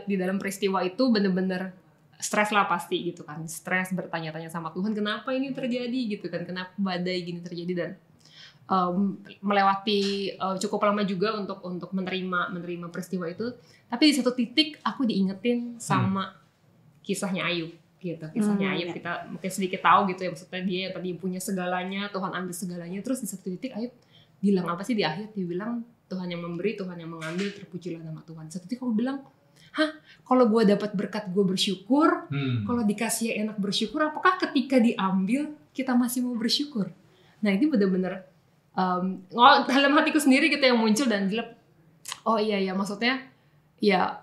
di dalam peristiwa itu bener-bener stres lah pasti gitu kan. Stres bertanya-tanya sama Tuhan, kenapa ini terjadi gitu kan, kenapa badai gini terjadi, dan melewati cukup lama juga untuk menerima peristiwa itu. Tapi di satu titik aku diingetin sama kisahnya Ayub gitu. Kisahnya Ayub kita mungkin sedikit tahu gitu ya, maksudnya dia yang tadi punya segalanya, Tuhan ambil segalanya, terus di satu titik Ayub bilang apa sih di akhir, dia bilang Tuhan yang memberi, Tuhan yang mengambil, terpujilah nama Tuhan. Satu titik aku bilang, kalau gue dapat berkat gue bersyukur, kalau dikasih enak bersyukur, apakah ketika diambil kita masih mau bersyukur? Nah ini benar-benar dalam hatiku sendiri gitu yang muncul dan gelap. Oh iya maksudnya ya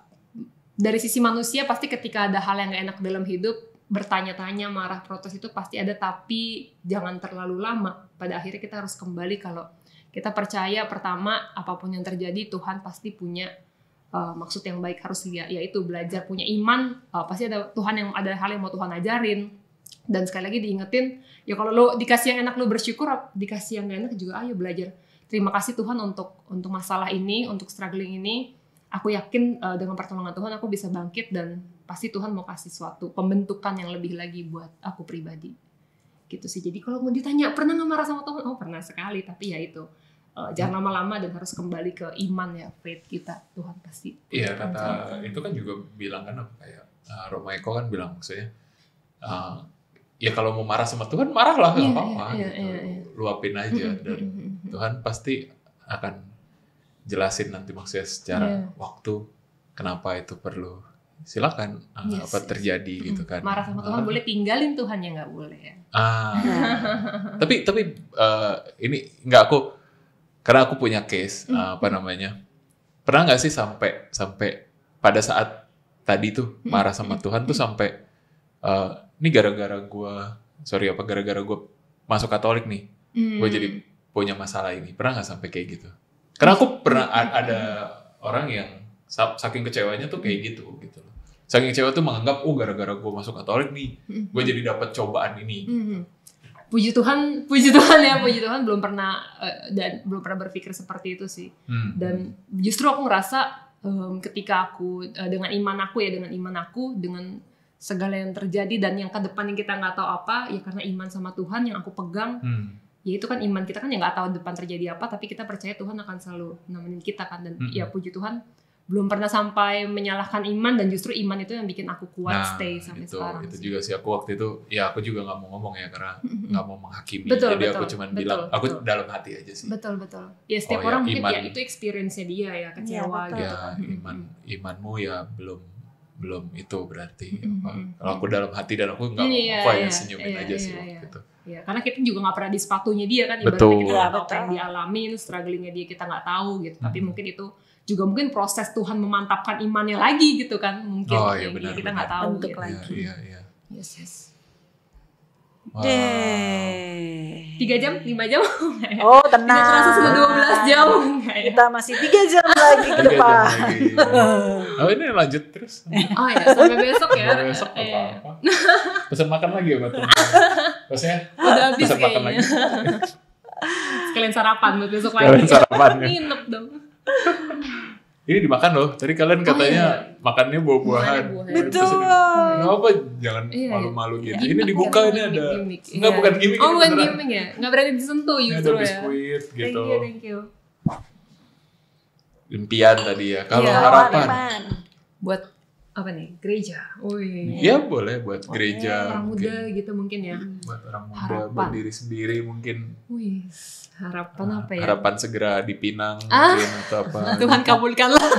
dari sisi manusia pasti ketika ada hal yang gak enak dalam hidup, bertanya-tanya, marah, protes itu pasti ada, tapi jangan terlalu lama. Pada akhirnya kita harus kembali kalau kita percaya pertama apapun yang terjadi Tuhan pasti punya maksud yang baik, harus yaitu belajar punya iman, pasti ada Tuhan yang ada hal yang mau Tuhan ajarin. Dan sekali lagi diingetin, ya kalau lo dikasih yang enak lo bersyukur, dikasih yang gak enak juga ayo belajar. Terima kasih Tuhan untuk masalah ini, untuk struggling ini. Aku yakin dengan pertolongan Tuhan aku bisa bangkit dan pasti Tuhan mau kasih suatu pembentukan yang lebih lagi buat aku pribadi. Gitu sih. Jadi kalau mau ditanya pernah gak marah sama Tuhan? Oh pernah sekali, tapi ya itu. Jangan lama-lama dan harus kembali ke iman ya, faith kita. Tuhan pasti. Iya, kata itu kan juga bilang kan kayak Roma Eko kan bilang maksudnya ya kalau mau marah sama Tuhan marahlah, nggak apa-apa gitu. Luapin aja dan Tuhan pasti akan jelasin nanti maksudnya secara waktu kenapa itu perlu. Silakan apa terjadi gitu kan. Marah sama Tuhan boleh, tinggalin Tuhan ya nggak boleh ya. Tapi ini nggak aku, karena aku punya case pernah nggak sih sampai pada saat tadi tuh marah sama Tuhan tuh sampai ini gara-gara gue masuk Katolik nih, gue jadi punya masalah ini. Pernah nggak sampai kayak gitu? Karena aku pernah ada orang yang saking kecewanya tuh kayak gitu loh. Saking kecewa tuh menganggap gara-gara gue masuk Katolik nih, gue jadi dapat cobaan ini. Puji Tuhan belum pernah berpikir seperti itu sih. Dan justru aku ngerasa ketika aku dengan iman aku dengan segala yang terjadi dan yang ke depan yang kita nggak tahu apa, ya karena iman sama Tuhan yang aku pegang. Ya itu kan iman kita kan yang nggak tahu depan terjadi apa, tapi kita percaya Tuhan akan selalu nemenin kita kan. Dan ya puji Tuhan belum pernah sampai menyalahkan iman, dan justru iman itu yang bikin aku kuat stay sampai sekarang. Itu juga sih aku waktu itu, ya aku juga nggak mau ngomong ya karena nggak mau menghakimi. Jadi aku cuma bilang aku dalam hati aja sih. Betul. Ya setiap orang mungkin ya itu experience-nya dia ya, kecewa gitu. Imanmu ya belum itu berarti kalau aku dalam hati dan aku nggak mau senyumin aja sih gitu. Ya, karena kita juga nggak pernah di sepatunya dia kan, ibaratnya kita nggak tahu apa yang dialamin, strugglingnya dia kita nggak tahu gitu. Tapi mungkin itu juga mungkin proses Tuhan memantapkan imannya lagi gitu kan, mungkin benar, kita nggak tahu bentuk gitu. lagi. Iya. Yes. Wow. 3 jam, 5 jam. Oh tenang. Tidak terasa sudah 12 jam. Kita masih 3 jam lagi ke depan. Oh ini lanjut terus. Oh ya, sampai besok ya. Sampai besok apa-apa. Pesan makan lagi ya buat teman. Maksudnya udah habis pesan makan kayaknya. lagi. Sekalian sarapan buat besok lagi. Sekalian sarapan. Nginep dong. Ini dimakan loh. Tadi kalian katanya makannya buah-buahan. Betul. Kenapa jangan malu-malu gitu? Ini dibuka ini ada. Enggak bukan gimmick. Oh bukan gimmick ya. Enggak berani disentuh justru ya. Ada biskuit gitu. Thank you. Impian tadi ya. Kalau harapan. Buat apa nih? Gereja. Iya boleh buat gereja. Orang muda gitu mungkin ya. Buat orang muda, buat diri sendiri mungkin. Harapan apa ya? Harapan segera dipinang mungkin atau apa. Tuhan kabulkanlah.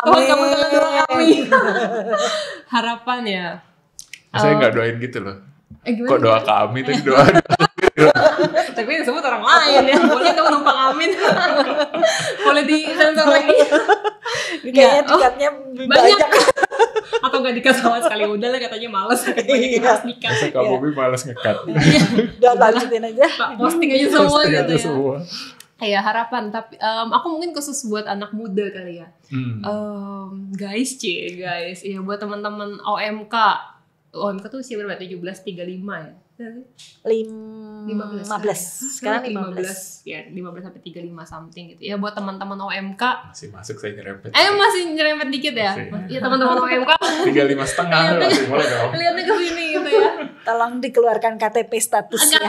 Tuhan kabulkanlah doa kami. Harapan ya. Saya nggak doain gitu loh. Kok doa kami tapi doa. Tapi disebut orang lain ya. Boleh dong numpang amin. Boleh disensor lagi. Kayaknya tiketnya banyak. Atau nggak dikat sama sekali, udah lah katanya males. Harus nikah. Masa Kak Bobi males nge-cut. Udah lanjutin aja. Posting aja semua Posting gitu aja ya. Semua. Ya harapan, tapi aku mungkin khusus buat anak muda kali ya. Guys, ya buat teman-teman OMK tuh usia berapa? 17-35 ya. 15. Sekarang 15. Ya, 15 sampai 35 something gitu. Ya buat teman-teman OMK masih masuk saya nyerempet. Masih nyerempet dikit ya. Ya teman-teman OMK 35,5 masih boleh dong. Lihatnya ke sini gitu ya. Tolong dikeluarkan KTP statusnya.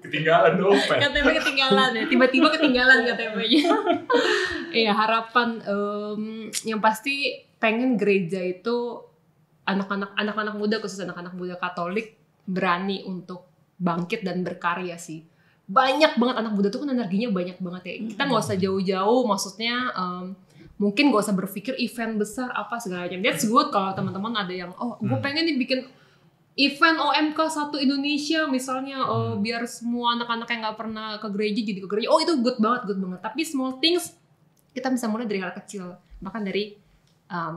Ketinggalan dompet. KTP ketinggalan ya. Tiba-tiba ketinggalan KTP-nya. Iya, harapan yang pasti pengen gereja itu anak-anak muda, khusus anak-anak muda Katolik berani untuk bangkit dan berkarya sih. Banyak banget anak muda tuh kan energinya banyak banget ya. Kita nggak usah jauh-jauh, maksudnya mungkin nggak usah berpikir event besar apa segala macam. That's good kalau teman-teman ada yang gue pengen nih bikin event OMK 1 Indonesia misalnya, biar semua anak-anak yang nggak pernah ke gereja jadi ke gereja. Itu good banget. Tapi small things kita bisa mulai dari hal kecil, bahkan dari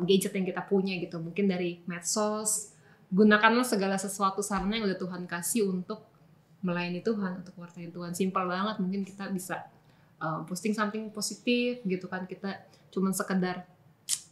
gadget yang kita punya gitu, mungkin dari medsos. Gunakanlah segala sesuatu sarana yang udah Tuhan kasih untuk melayani Tuhan, untuk wartain Tuhan. Simpel banget, mungkin kita bisa posting something positif gitu kan, kita cuman sekedar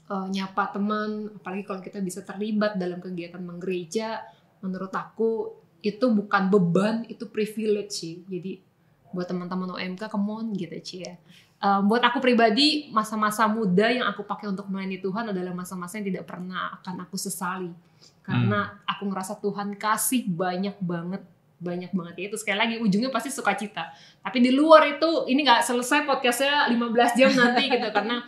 nyapa teman, apalagi kalau kita bisa terlibat dalam kegiatan menggereja, menurut aku itu bukan beban, itu privilege sih. Jadi buat teman-teman OMK, come on gitu Cie. Buat aku pribadi, masa-masa muda yang aku pakai untuk melayani Tuhan adalah masa-masa yang tidak pernah akan aku sesali. Karena aku ngerasa Tuhan kasih banyak banget ya. Itu sekali lagi ujungnya pasti sukacita. Tapi di luar itu, ini gak selesai podcastnya 15 jam nanti gitu. Karena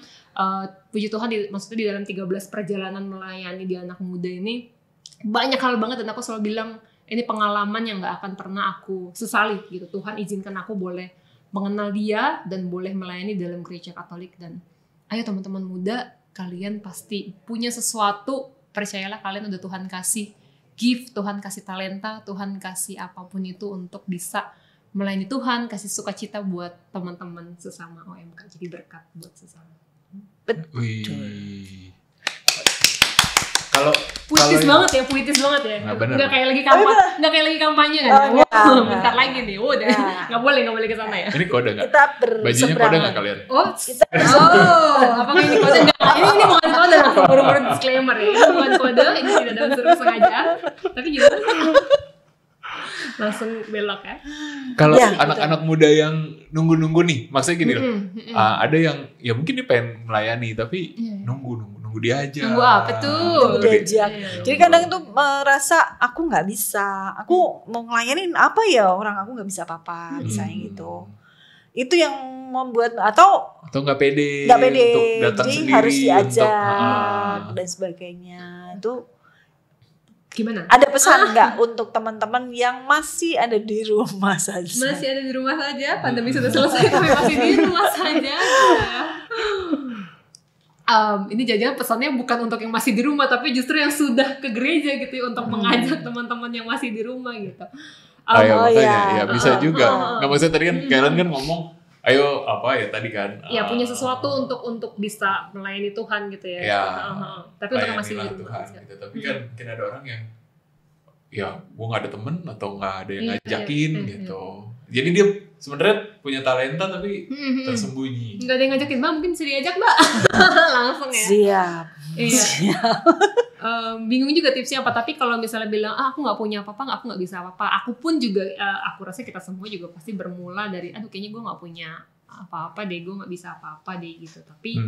puji Tuhan maksudnya di dalam 13 perjalanan melayani di anak muda ini banyak hal banget, dan aku selalu bilang ini pengalaman yang gak akan pernah aku sesali gitu. Tuhan izinkan aku boleh mengenal dia dan boleh melayani dalam gereja Katolik. Dan ayo teman-teman muda, kalian pasti punya sesuatu, percayalah kalian udah Tuhan kasih gift, Tuhan kasih talenta, Tuhan kasih apapun itu untuk bisa melayani Tuhan, kasih sukacita buat teman-teman sesama OMK, jadi berkat buat sesama. Wih. Kalau puitis banget ya. Nggak kayak lagi kampanye kan? Bentar lagi nih, udah nggak boleh ke sana ya. Ini kode nggak? Kita bajunya kode nggak kalian? Apakah ini kode nggak? Ini bukan kode, buru-buru disclaimer ya. Ini bukan kode, ini tidak ada unsur sengaja. Tapi gimana? Langsung belok ya. Kalau anak-anak muda yang nunggu-nunggu nih, maksudnya gini loh, ada yang ya mungkin dia pengen melayani tapi nunggu dia aja. Nunggu apa tuh? Diajak. Jadi kadang tuh merasa aku nggak bisa, aku mau ngelayanin apa ya, orang aku nggak bisa apa-apa, misalnya gitu. Itu yang membuat atau nggak pede untuk datang jadi sendiri, harus diajak dan sebagainya. Itu gimana? Ada pesan nggak untuk teman-teman yang masih ada di rumah saja? Masih ada di rumah saja, pandemi sudah selesai tapi masih di rumah saja. Ini jangan pesannya bukan untuk yang masih di rumah, tapi justru yang sudah ke gereja gitu ya, untuk mengajak teman-teman yang masih di rumah gitu. Ya bisa juga. Nggak, maksudnya tadi kan Karen kan ngomong, ayo apa ya tadi kan? Ya punya sesuatu untuk bisa melayani Tuhan gitu ya. Tapi untuk yang masih di rumah. Tuhan, gitu. Tapi kan mungkin ada orang yang ya gue nggak ada temen atau nggak ada yang ngajakin gitu. Jadi dia sebenarnya punya talenta tapi tersembunyi. Nggak ada yang ngajakin, Mbak, mungkin bisa diajak, Mbak. Langsung ya. Siap. Iya. Bingung juga tipsnya apa. Tapi kalau misalnya bilang, aku nggak punya apa-apa, aku nggak bisa apa-apa. Aku pun juga, aku rasa kita semua juga pasti bermula dari, kayaknya gue nggak punya apa-apa deh, gue nggak bisa apa-apa deh gitu. Tapi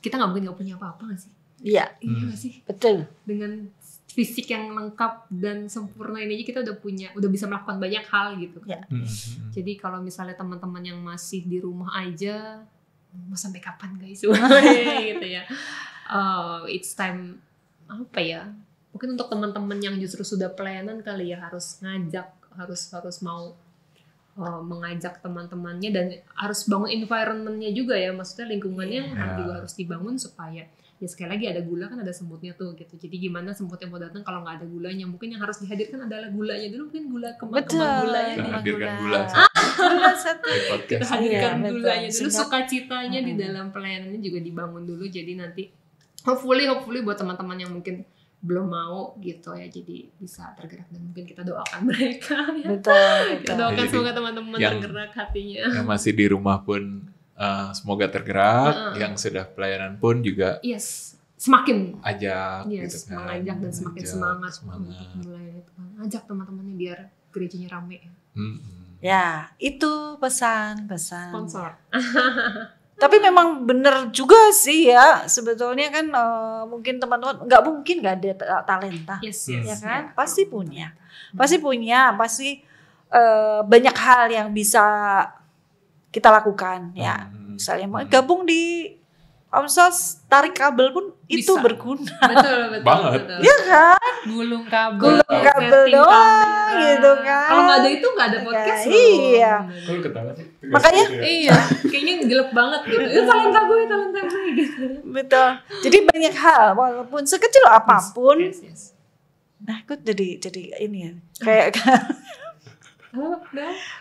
kita nggak mungkin nggak punya apa-apa nggak sih? Iya. Iya nggak sih? Betul. Dengan fisik yang lengkap dan sempurna ini aja kita udah bisa melakukan banyak hal gitu kan. Jadi kalau misalnya teman-teman yang masih di rumah aja, mau sampai kapan guys? Gitu ya. It's time apa ya? Mungkin untuk teman-teman yang justru sudah pelayanan kali ya, harus ngajak, harus mau mengajak teman-temannya, dan harus bangun environment-nya juga ya, maksudnya lingkungannya juga harus dibangun supaya ya sekali lagi ada gula kan ada semutnya tuh gitu. Jadi gimana semutnya mau datang kalau nggak ada gulanya? Mungkin yang harus dihadirkan adalah gulanya dulu, mungkin gula kembang gulanya. Kita hadirkan gula. Kita hadirkan gulanya dulu, sukacitanya di dalam pelayanannya juga dibangun dulu. Jadi nanti hopefully buat teman-teman yang mungkin belum mau gitu ya, jadi bisa tergerak, dan mungkin kita doakan mereka ya. Betul. Kita doakan semoga teman-teman tergerak hatinya. Yang masih di rumah pun semoga tergerak, yang sudah pelayanan pun juga semakin ajak gitu kan. mengajak dan semakin semangat. Mulai itu kan. Ajak teman-temannya biar gerejanya rame. Ya, itu pesan Sponsor. Tapi memang bener juga sih ya, sebetulnya kan mungkin teman-teman nggak ada talenta, ya kan? Pasti punya, pasti banyak hal yang bisa kita lakukan ya. Misalnya mau gabung di Omsos, tarik kabel pun itu berguna. Betul. Banget. Iya kan? Gulung kabel doang gitu kan. Kalau nggak ada itu nggak ada podcast loh. Iya. Kalau ketawa sih. Makanya iya, kayaknya gelap banget gitu. Itu talenta gue gitu. Betul. Jadi banyak hal walaupun sekecil apapun. Yes. Nah, aku jadi ini ya. Kayak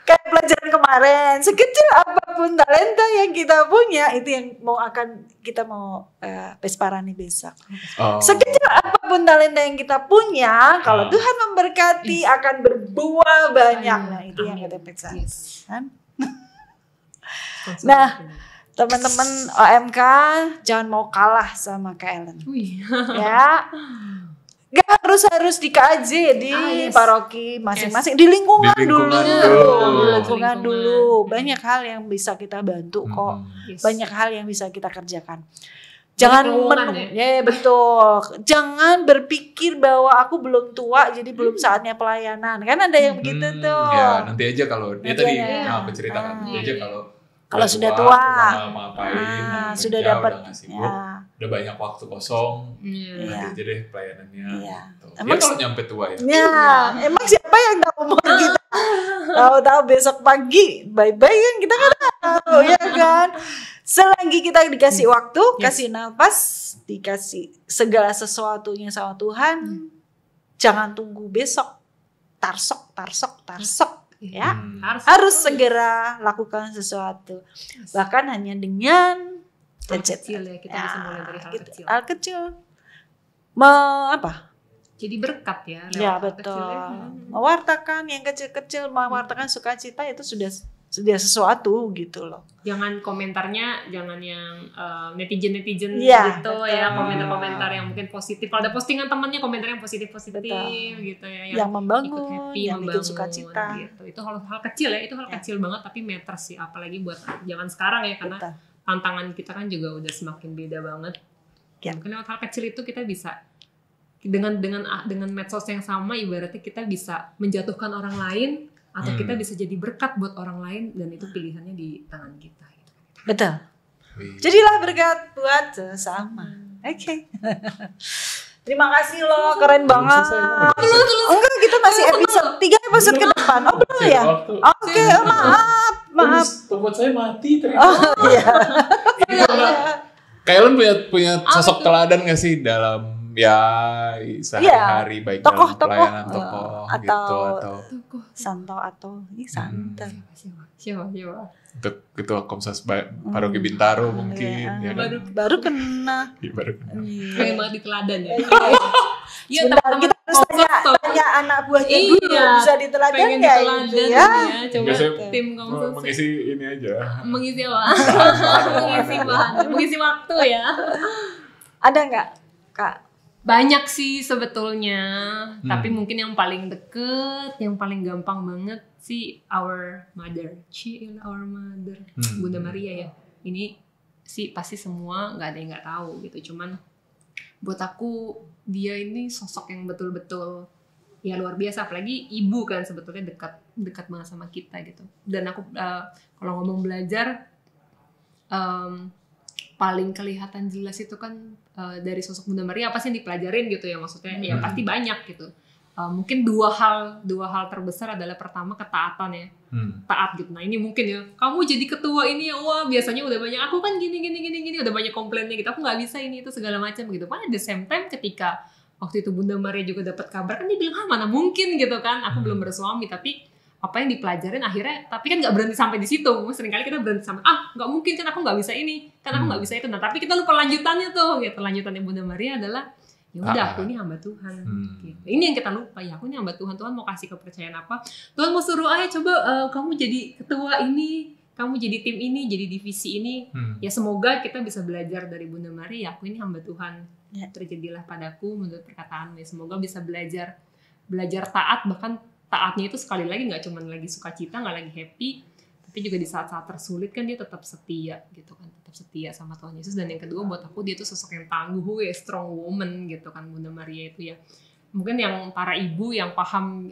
Kayak pelajaran kemarin, sekecil apapun talenta yang kita punya itu yang kita mau pesparani besok. Sekecil apapun talenta yang kita punya, kalau Tuhan memberkati akan berbuah banyak. Nah, itu yang kita pesan. Kan? Nah, teman-teman OMK jangan mau kalah sama Kak Ellen. Ya. Gak harus di KAJ di paroki masing-masing, di lingkungan dulu. Banyak hal yang bisa kita bantu kok. Banyak hal yang bisa kita kerjakan. Jangan betul. Jangan berpikir bahwa aku belum tua jadi belum saatnya pelayanan. Kan ada yang begitu tuh. Ya, nanti aja kalau dia tadi aku ceritakan nanti aja kalau sudah tua, sudah dapat udah banyak waktu kosong, nanti aja deh pelayanannya. Emang kalau nyampe tua ya. Emang siapa yang tahu umur kita? Tahu besok pagi, bye kan kita kan tahu ya kan. Selagi kita dikasih waktu, kasih nafas, dikasih segala sesuatunya sama Tuhan, jangan tunggu besok. Tarsok. Ya, harus segera lakukan sesuatu. Bahkan hanya dengan hal kecil ya, kita bisa mulai dari hal kecil. Jadi berkat ya. Ya betul. Mewartakan yang kecil-kecil, mewartakan sukacita itu sudah sesuatu gitu loh. Jangan komentarnya, jangan yang netizen gitu betul. Ya, komentar-komentar yang mungkin positif. Kalau ada postingan temannya komentar yang positif gitu ya, yang membangun, ikut happy, yang bikin sukacita. Gitu. Itu hal kecil ya, itu hal kecil banget tapi matter sih, apalagi buat zaman sekarang ya, karena tantangan kita kan juga udah semakin beda banget. Mungkin lewat hal kecil itu kita bisa dengan medsos yang sama, ibaratnya kita bisa menjatuhkan orang lain. Atau kita bisa jadi berkat buat orang lain, dan itu pilihannya di tangan kita. Betul. Jadilah berkat buat sesama. Oke. Terima kasih loh, keren banget. Enggak, kita masih episode 3 episode ke depan. Oh belum ya? Oke, maaf. Tempat saya mati ternyata. Oh iya. Kalian punya sosok teladan gak sih dalam sehari-hari baik dalam pelayanan tokoh atau gitu Santo atau Santo. Siapa? Untuk Ketua Komsas Paroki Bintaro mungkin ya kan? Baru kena. Pengen banget diteladan ya. Iya, kita harus tanya anak buahnya dulu bisa diteladan nggak gitu ya? Coba tim Komsas mengisi ini aja. Mengisi apa? Mengisi waktu ya. Ada nggak, Kak? Banyak sih sebetulnya, tapi mungkin yang paling deket, yang paling gampang banget sih our mother, Bunda Maria ya. Ini sih pasti semua nggak ada yang nggak tahu gitu. Cuman buat aku dia ini sosok yang betul-betul ya luar biasa. Apalagi ibu kan sebetulnya dekat banget sama kita gitu. Dan aku kalau ngomong belajar paling kelihatan jelas itu kan dari sosok Bunda Maria apa sih yang dipelajarin gitu ya, maksudnya ya pasti banyak gitu. Mungkin dua hal terbesar adalah pertama ketaatan ya, taat gitu. Nah ini mungkin ya, kamu jadi ketua ini ya, wah biasanya udah banyak, aku kan gini udah banyak komplainnya gitu, aku nggak bisa ini itu segala macam gitu. Padahal at the same time ketika waktu itu Bunda Maria juga dapat kabar kan dia bilang mana mungkin gitu kan, aku belum bersuami, tapi apa yang dipelajarin akhirnya, tapi kan nggak berhenti sampai di situ. Seringkali kita berhenti sampai nggak mungkin kan aku nggak bisa ini, kan aku nggak bisa itu. Nah tapi kita lupa lanjutannya tuh, gitu. Lanjutannya Bunda Maria adalah ya udah aku ini hamba Tuhan. Gitu. Ini yang kita lupa ya, aku ini hamba Tuhan. Tuhan mau kasih kepercayaan apa? Tuhan mau suruh coba kamu jadi ketua ini, kamu jadi tim ini, jadi divisi ini. Ya semoga kita bisa belajar dari Bunda Maria. Aku ini hamba Tuhan. terjadilah padaku menurut perkataanmu. Semoga bisa belajar taat, bahkan taatnya itu sekali lagi nggak cuma lagi sukacita, nggak lagi happy, tapi juga di saat-saat tersulit kan dia tetap setia gitu kan, tetap setia sama Tuhan Yesus. Dan yang kedua buat aku dia tuh sosok yang tangguh ya, strong woman gitu kan Bunda Maria itu ya. Mungkin yang para ibu yang paham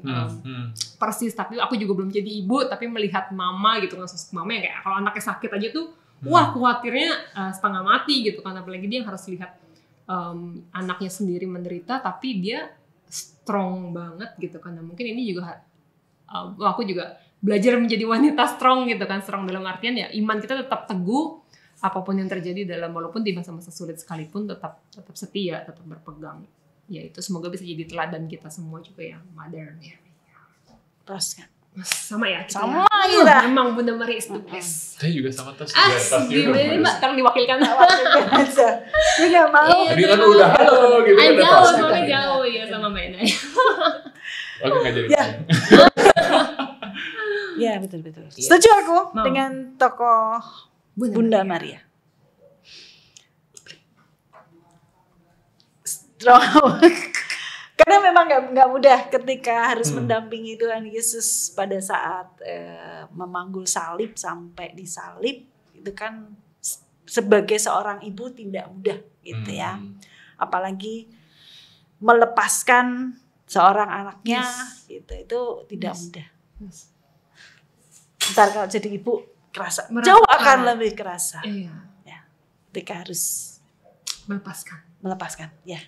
persis, tapi aku juga belum jadi ibu, tapi melihat mama gitu kan, sosok mama yang kayak kalau anaknya sakit aja tuh wah khawatirnya setengah mati gitu kan, apalagi dia yang harus lihat anaknya sendiri menderita tapi dia strong banget gitu kan. Nah, mungkin ini juga aku juga belajar menjadi wanita strong gitu kan, strong dalam artian ya iman kita tetap teguh apapun yang terjadi dalam, walaupun di masa-masa sulit sekalipun tetap setia, tetap berpegang. Ya itu semoga bisa jadi teladan kita semua juga ya, Mother Mary. Tos kan? Sama ya? Sama ya. Memang Bunda Maria is the best. Saya juga sama tos. Gimana Mbak? Tolong diwakilkan. Wakilkan aja. Dia nggak mau. Tadi kan udah halo gitu kan. Jauh, soalnya jauh ya sama Mbak Ena. Oke, nggak jadi. Ya betul. Setuju aku dengan tokoh Bunda Maria. Karena memang nggak mudah ketika harus mendampingi Tuhan Yesus pada saat memanggul salib sampai disalib, itu kan sebagai seorang ibu tidak mudah gitu ya, apalagi melepaskan seorang anaknya gitu, itu tidak mudah. Ntar kalau jadi ibu kerasa, jauh akan lebih kerasa. Iya. Ya, ketika harus melepaskan, ya.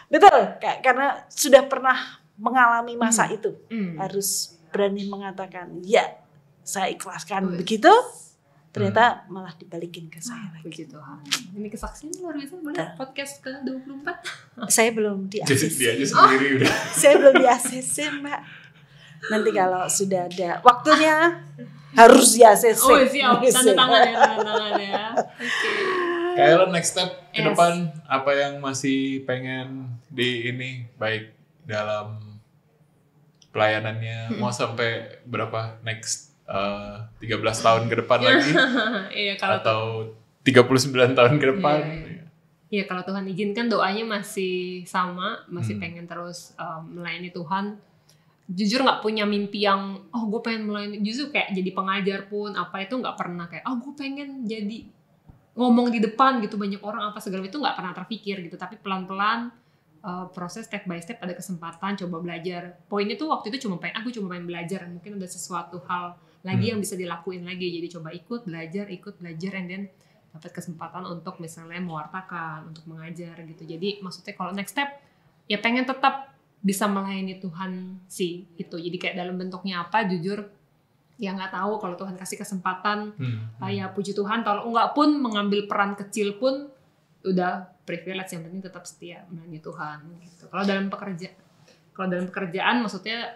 Betul, karena sudah pernah mengalami masa itu, harus berani mengatakan, ya saya ikhlaskan begitu, ternyata malah dibalikin ke saya lagi. Puji Tuhan. Ini kesaksian luar biasa, boleh podcast ke-24? Saya belum di ACC. Dia aja sendiri udah. Saya belum di ACC, Mbak. Nanti kalau sudah ada waktunya, harus di ACC. Oh siap, tanda tangan ya. Oke. Kayak next step ke depan apa yang masih pengen di ini, baik dalam pelayanannya mau sampai berapa next 13 tahun ke depan lagi atau 39 tahun ke depan. Iya, kalau Tuhan izinkan doanya masih sama, masih pengen terus melayani Tuhan. Jujur nggak punya mimpi yang gue pengen melayani, justru kayak jadi pengajar pun apa itu nggak pernah kayak gue pengen jadi ngomong di depan gitu banyak orang apa segala itu nggak pernah terpikir gitu. Tapi pelan-pelan proses step by step, ada kesempatan coba belajar. Poinnya tuh waktu itu aku cuma pengen belajar, mungkin ada sesuatu hal lagi yang bisa dilakuin lagi, jadi coba ikut belajar and then dapat kesempatan untuk misalnya mewartakan, untuk mengajar gitu. Jadi maksudnya kalau next step ya pengen tetap bisa melayani Tuhan sih itu. Jadi kayak dalam bentuknya apa jujur ya nggak tahu, kalau Tuhan kasih kesempatan ya puji Tuhan, kalau enggak pun mengambil peran kecil pun udah privilege, yang penting tetap setia melayani Tuhan gitu. Kalau dalam pekerjaan maksudnya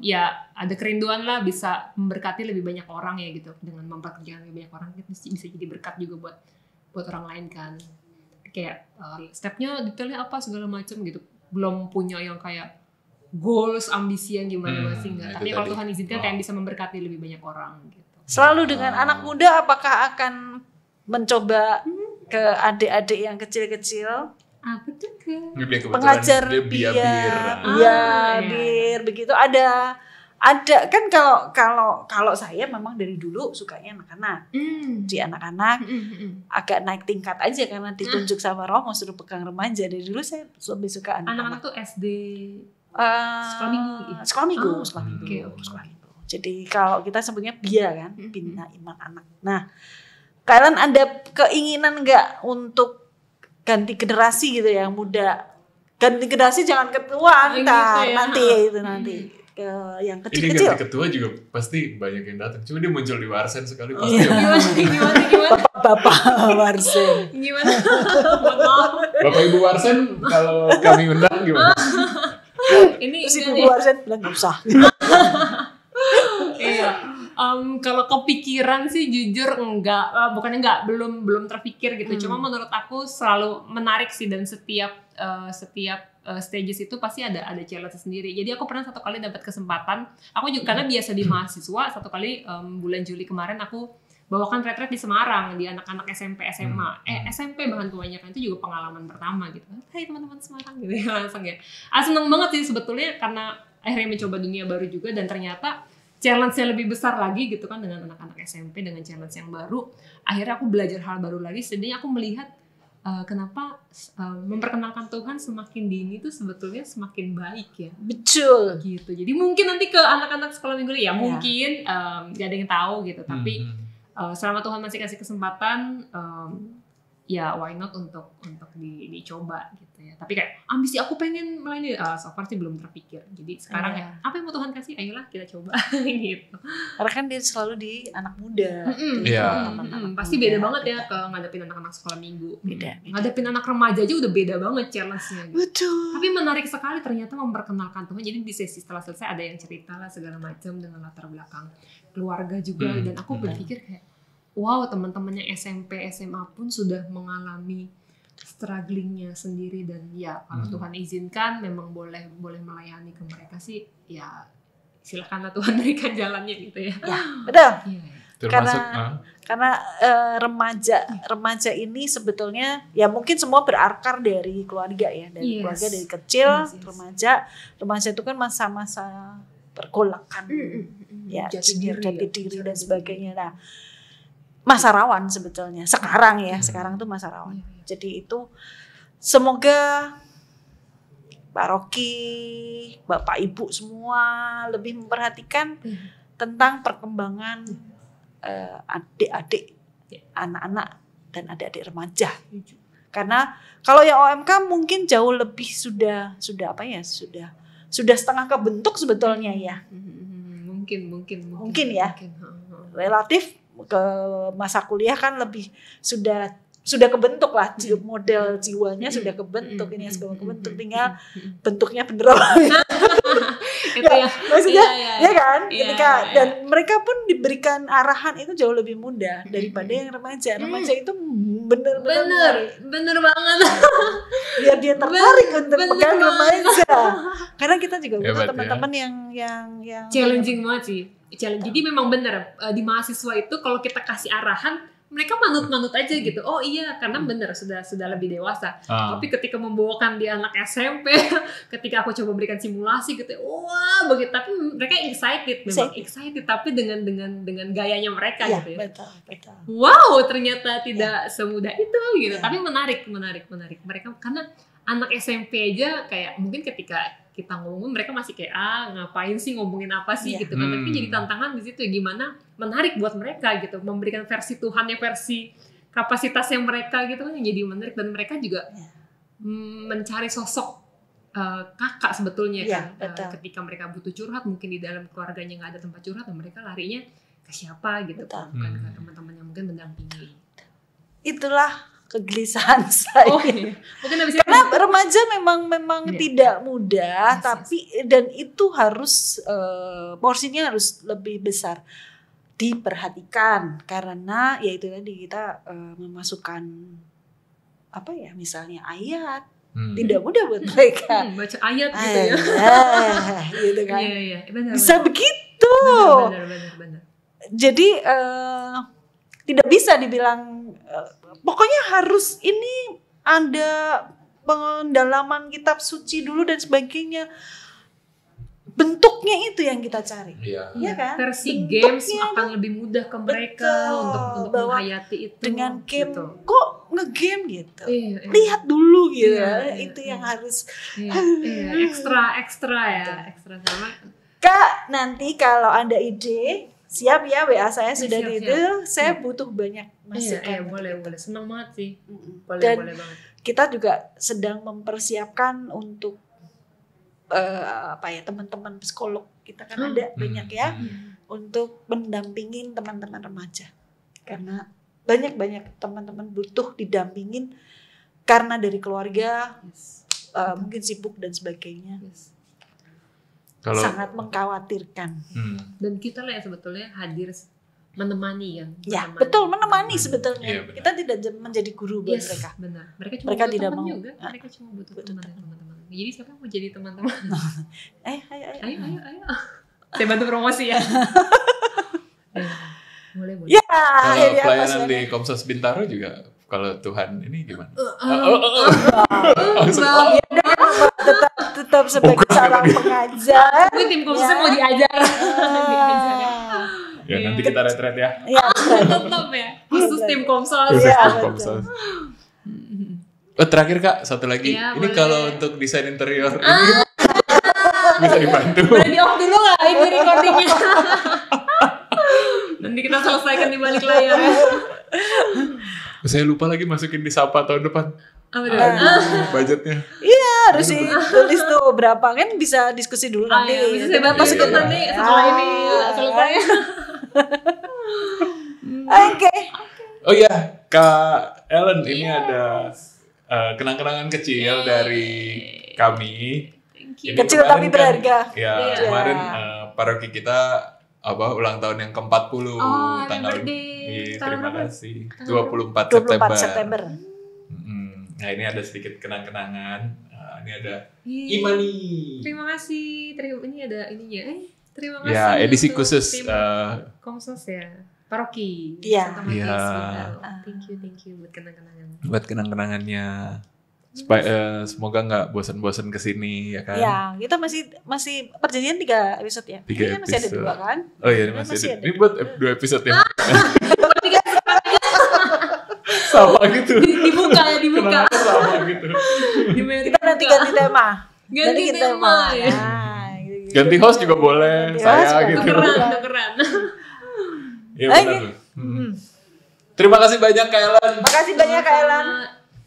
ya ada kerinduan lah bisa memberkati lebih banyak orang ya gitu, dengan memperkerjakan lebih banyak orang bisa jadi berkat juga buat orang lain kan. Kayak stepnya detailnya apa segala macam gitu, belum punya yang kayak goals, ambisi yang gimana masih enggak. Tapi kalau Tuhan izinkan kayak bisa memberkati lebih banyak orang gitu. Selalu dengan anak muda, apakah akan mencoba ke adik-adik yang kecil-kecil? Apa tuh pengajar bir begitu ada kan. Kalau saya memang dari dulu sukanya anak-anak. Di anak-anak agak naik tingkat aja karena ditunjuk sama Romo suruh pegang remaja. Dari dulu saya lebih suka anak-anak. Tuh SD sekolah minggu. Jadi kalau kita sebutnya BIA kan, Bina Iman Anak. Nah, kalian ada keinginan nggak untuk ganti generasi gitu yang muda? Ganti generasi jangan ketua nanti ke yang kecil-kecil. Ini ganti ketua juga pasti banyak yang datang. Cuma dia muncul di Warsen sekali pasti. Gimana? Bapak Warsen. Gimana? Bapak Ibu Warsen kalau kami undang gimana? Ini si Ibu Warsen bilang nggak usah. Iya. Kalau kepikiran sih jujur belum terpikir gitu. Cuma menurut aku selalu menarik sih, dan setiap stages itu pasti ada challenge sendiri. Jadi aku pernah satu kali dapat kesempatan, aku juga karena biasa di mahasiswa, satu kali bulan Juli kemarin aku bawakan retret di Semarang di anak-anak SMP SMA SMP bahkan kebanyakan, itu juga pengalaman pertama gitu. Hai teman-teman Semarang gitu ya, langsung ya. Seneng banget sih sebetulnya karena akhirnya mencoba dunia baru juga, dan ternyata challenge-nya lebih besar lagi gitu kan dengan anak-anak SMP, dengan challenge yang baru. Akhirnya aku belajar hal baru lagi, setidaknya aku melihat kenapa memperkenalkan Tuhan semakin dini itu sebetulnya semakin baik ya. Betul. Gitu. Jadi mungkin nanti ke anak-anak sekolah minggu ya mungkin gak ada yang tahu gitu. Tapi selama Tuhan masih kasih kesempatan, ya why not untuk dicoba gitu ya. Tapi kayak ambisi aku pengen melayani, so far sih belum terpikir. Jadi sekarang ya apa yang mau Tuhan kasih, ayolah kita coba gitu. Karena kan dia selalu di anak muda. Pasti beda banget ya ke ngadepin anak-anak sekolah minggu. Beda. Ngadepin anak remaja aja udah beda banget challenge-nya. Gitu. Betul. Tapi menarik sekali ternyata memperkenalkan Tuhan. Jadi di sesi setelah selesai ada yang cerita lah segala macam dengan latar belakang keluarga juga. Dan aku berpikir kayak, wow, teman-teman yang SMP, SMA pun sudah mengalami strugglingnya sendiri, dan ya kalau Tuhan izinkan memang boleh melayani ke mereka sih, ya silakanlah Tuhan berikan jalannya gitu ya. Ya, betul. Termasuk, karena remaja ini sebetulnya ya mungkin semua berakar dari keluarga ya, dari keluarga dari kecil. Remaja itu kan masa-masa pergolakan, ya jati diri dan sebagainya. Nah, masa rawan sebetulnya sekarang sekarang tuh masa rawan. Jadi itu semoga Pak Rocky, Bapak Ibu semua lebih memperhatikan tentang perkembangan adik-adik, anak-anak dan adik-adik remaja. Karena kalau yang OMK mungkin jauh lebih sudah setengah kebentuk sebetulnya ya. Mungkin ya. Relatif ke masa kuliah kan lebih sudah kebentuk lah, model jiwanya sudah kebentuk, ini segala kebentuk, tinggal bentuknya bener apa itu ya, maksudnya ya kan, ketika dan mereka pun diberikan arahan itu jauh lebih mudah daripada yang remaja itu bener banget biar dia tertarik untuk pegang remaja, karena kita juga butuh teman-teman yang challenging banget sih. Jadi memang benar di mahasiswa itu kalau kita kasih arahan mereka manut aja gitu. Oh iya, karena benar sudah lebih dewasa. Tapi ketika membawakan di anak SMP, ketika aku coba berikan simulasi gitu, wah begitu. Tapi mereka excited tapi dengan gayanya mereka gitu ya. Betul. Wow, ternyata tidak semudah itu gitu. Tapi menarik. Mereka karena anak SMP aja kayak mungkin ketika kita ngomong mereka masih kayak ngapain sih, ngomongin apa sih gitu kan. Tapi jadi tantangan di situ ya, gimana menarik buat mereka gitu, memberikan versi Tuhannya, versi kapasitasnya mereka gitu kan, jadi menarik. Dan mereka juga mencari sosok kakak sebetulnya kan. Ketika mereka butuh curhat mungkin di dalam keluarganya nggak ada tempat curhat, dan mereka larinya ke siapa gitu, bukan ke teman-teman yang mungkin mendampingi. Itulah kegelisahan saya. Karena remaja memang tidak mudah, tapi dan itu harus porsinya harus lebih besar diperhatikan, karena ya itu tadi kita memasukkan misalnya ayat, tidak mudah buat mereka baca ayat gitu ya. Gitu kan. Iya, benar. Bisa begitu. Benar. Jadi tidak bisa dibilang pokoknya harus ini ada pendalaman kitab suci dulu dan sebagainya. Bentuknya itu yang kita cari. Iya kan? Versi games akan lebih mudah ke mereka untuk menghayati itu. Dengan game kok nge-game gitu. Lihat dulu gitu. Itu yang harus ekstra sama. Kak, nanti kalau ada ide siap ya, WA saya sudah siap. Saya butuh banyak masukan. Boleh. Senang banget sih. Boleh banget. Kita juga sedang mempersiapkan untuk teman-teman psikolog kita kan ada banyak ya untuk mendampingin teman-teman remaja. Karena banyak teman-teman butuh didampingin karena dari keluarga mungkin sibuk dan sebagainya. Sangat mengkhawatirkan. Dan kita lah yang sebetulnya hadir menemani kan. Betul, menemani sebetulnya. Kita tidak menjadi guru buat mereka. Benar. Mereka tidak mau juga. Mereka cuma butuh teman-teman. Jadi siapa mau jadi teman-teman? Ayo. Saya bantu promosi ya. Boleh. Ya, Kalau pelayanan di Komsos Bintaro juga, kalau Tuhan ini gimana? Tetap sebagai seorang pengajar. Mungkin tim Komsosnya mau diajar. Ya nanti kita retret ya. Ya, tetap ya. Khusus tim Komsos. Komsos. Oh, terakhir Kak, satu lagi. Ya, ini boleh. kalau untuk desain interior ini bisa dibantu. Boleh di off dulu nggak ini recordingnya? Nanti kita selesaikan di balik layar ya. Saya lupa lagi masukin di Sapa tahun depan. Budgetnya. Iya, harus tulis tuh berapa kan, bisa diskusi dulu nanti. Ya, bisa saya masukin nanti setelah ini selesai. Oke. Oh iya, Kak Ellen, ini ada kenang-kenangan kecil dari kami. Ini Kecil tapi berharga. Ya, kemarin paroki kita ulang tahun yang ke-40 tanggal terima kasih 24 September. Nah, ini ada sedikit kenang-kenangan. Ini ada Imani. Terima kasih. Ini ada ininya. Terima kasih. Ya, edisi khusus Komsos ya. Paroki. Iya. Iya. Thank you buat kenang-kenangan. Buat kenang-kenangannya. Supaya semoga nggak bosan-bosan kesini ya kan? Ya, kita masih perjanjian 3 episode ya. 3 Ini masih ada 2 kan? Oh iya, masih ada. Ini buat 2 episode ya. Sama gitu. Dibuka. Kenapa sama gitu? Kita nanti ganti tema. Ganti tema ya. Nah, gitu. Ganti host juga boleh. Saya gitu. Tukeran. Iya benar. Terima kasih banyak Kak Ellen. Makasih banyak Kak Ellen.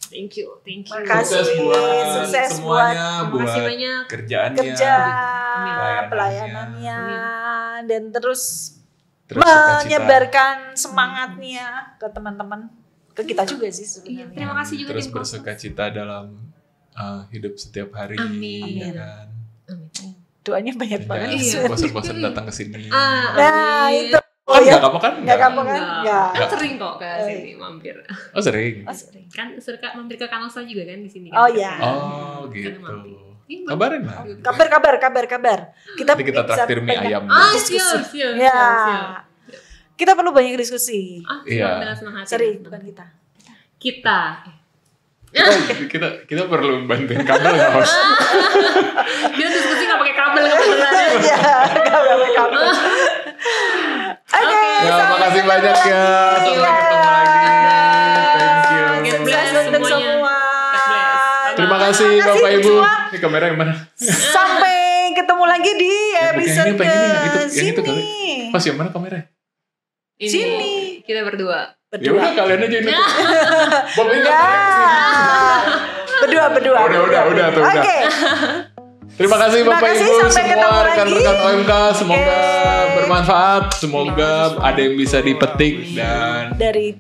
Thank you. Makasih. Sukses semuanya, buat buat banyak. kerjaannya, pelayanannya, dan terus sukacita. menyebarkan semangatnya ke teman-teman, ke kita juga sih sebenarnya. Terima kasih juga terus tim Komsos. bersukacita dalam hidup setiap hari. Amin. Ya kan? Doanya banyak banget. Jangan bosan-bosan datang ke sini. Nah, itu. Nggak kamu kan? Nggak kamu kan? Nggak. Kan sering kok ke sini mampir. Oh sering. Kan suka mampir ke Kanosa juga kan di sini. Oh iya. Oh gitu. Iya, Kabarin lah. Kabar. Nanti kita traktir mie ayam. Siap. Ya. Kita perlu banyak diskusi. Iya. Dengan senang hati. Sering, bukan kita. Kita perlu bantuin kabel nggak host? Dia diskusi nggak pakai kabel kebetulan. Iya, nggak pakai kabel. Oke. Ya, makasih banyak ya. Sampai ketemu lagi. Thank you. God bless untuk semuanya. semua. God bless. Terima kasih Bapak Ibu. Ini kamera yang mana? Sampai ketemu lagi di episode yang itu sini. kali. Pas yang mana kamera? Sini. Kita berdua. Ya udah kalian aja ini. Bob ini. Berdua. Udah tuh. Oke. Terima kasih Bapak Ibu sampai ketemu semua lagi. rekan-rekan OMK, semoga bermanfaat, semoga ada yang bisa dipetik dan dari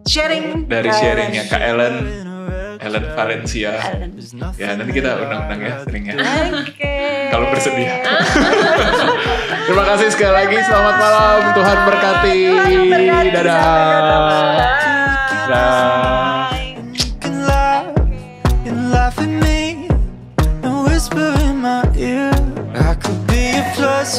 sharingnya Kak Ellen Valencia. Ya nanti kita undang-undang ya seringnya. Oke. Kalau bersedia. Terima kasih sekali lagi, selamat malam, Tuhan berkati. Dadah.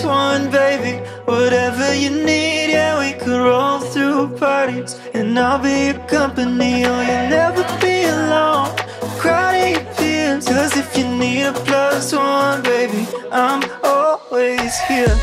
One baby, whatever you need, yeah, we could roll through parties, and I'll be your company. Oh, you'll never be alone. Cry to your peers, 'cause if you need a +1, baby, I'm always here.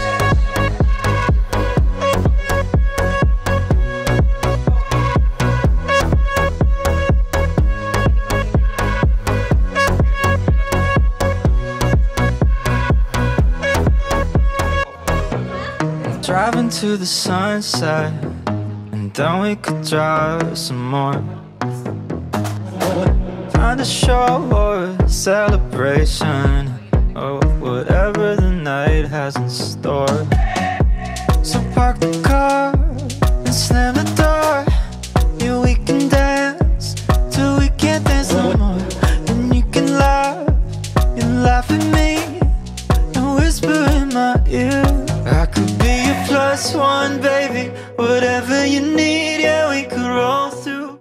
Driving to the sunset, and then we could drive some more. Find a show or a celebration, or whatever the night has in store. So park the car and slam the door. Yeah, we can dance till we can't dance no more. And you can laugh at me and whisper in my ear. I could be your +1, baby, whatever you need.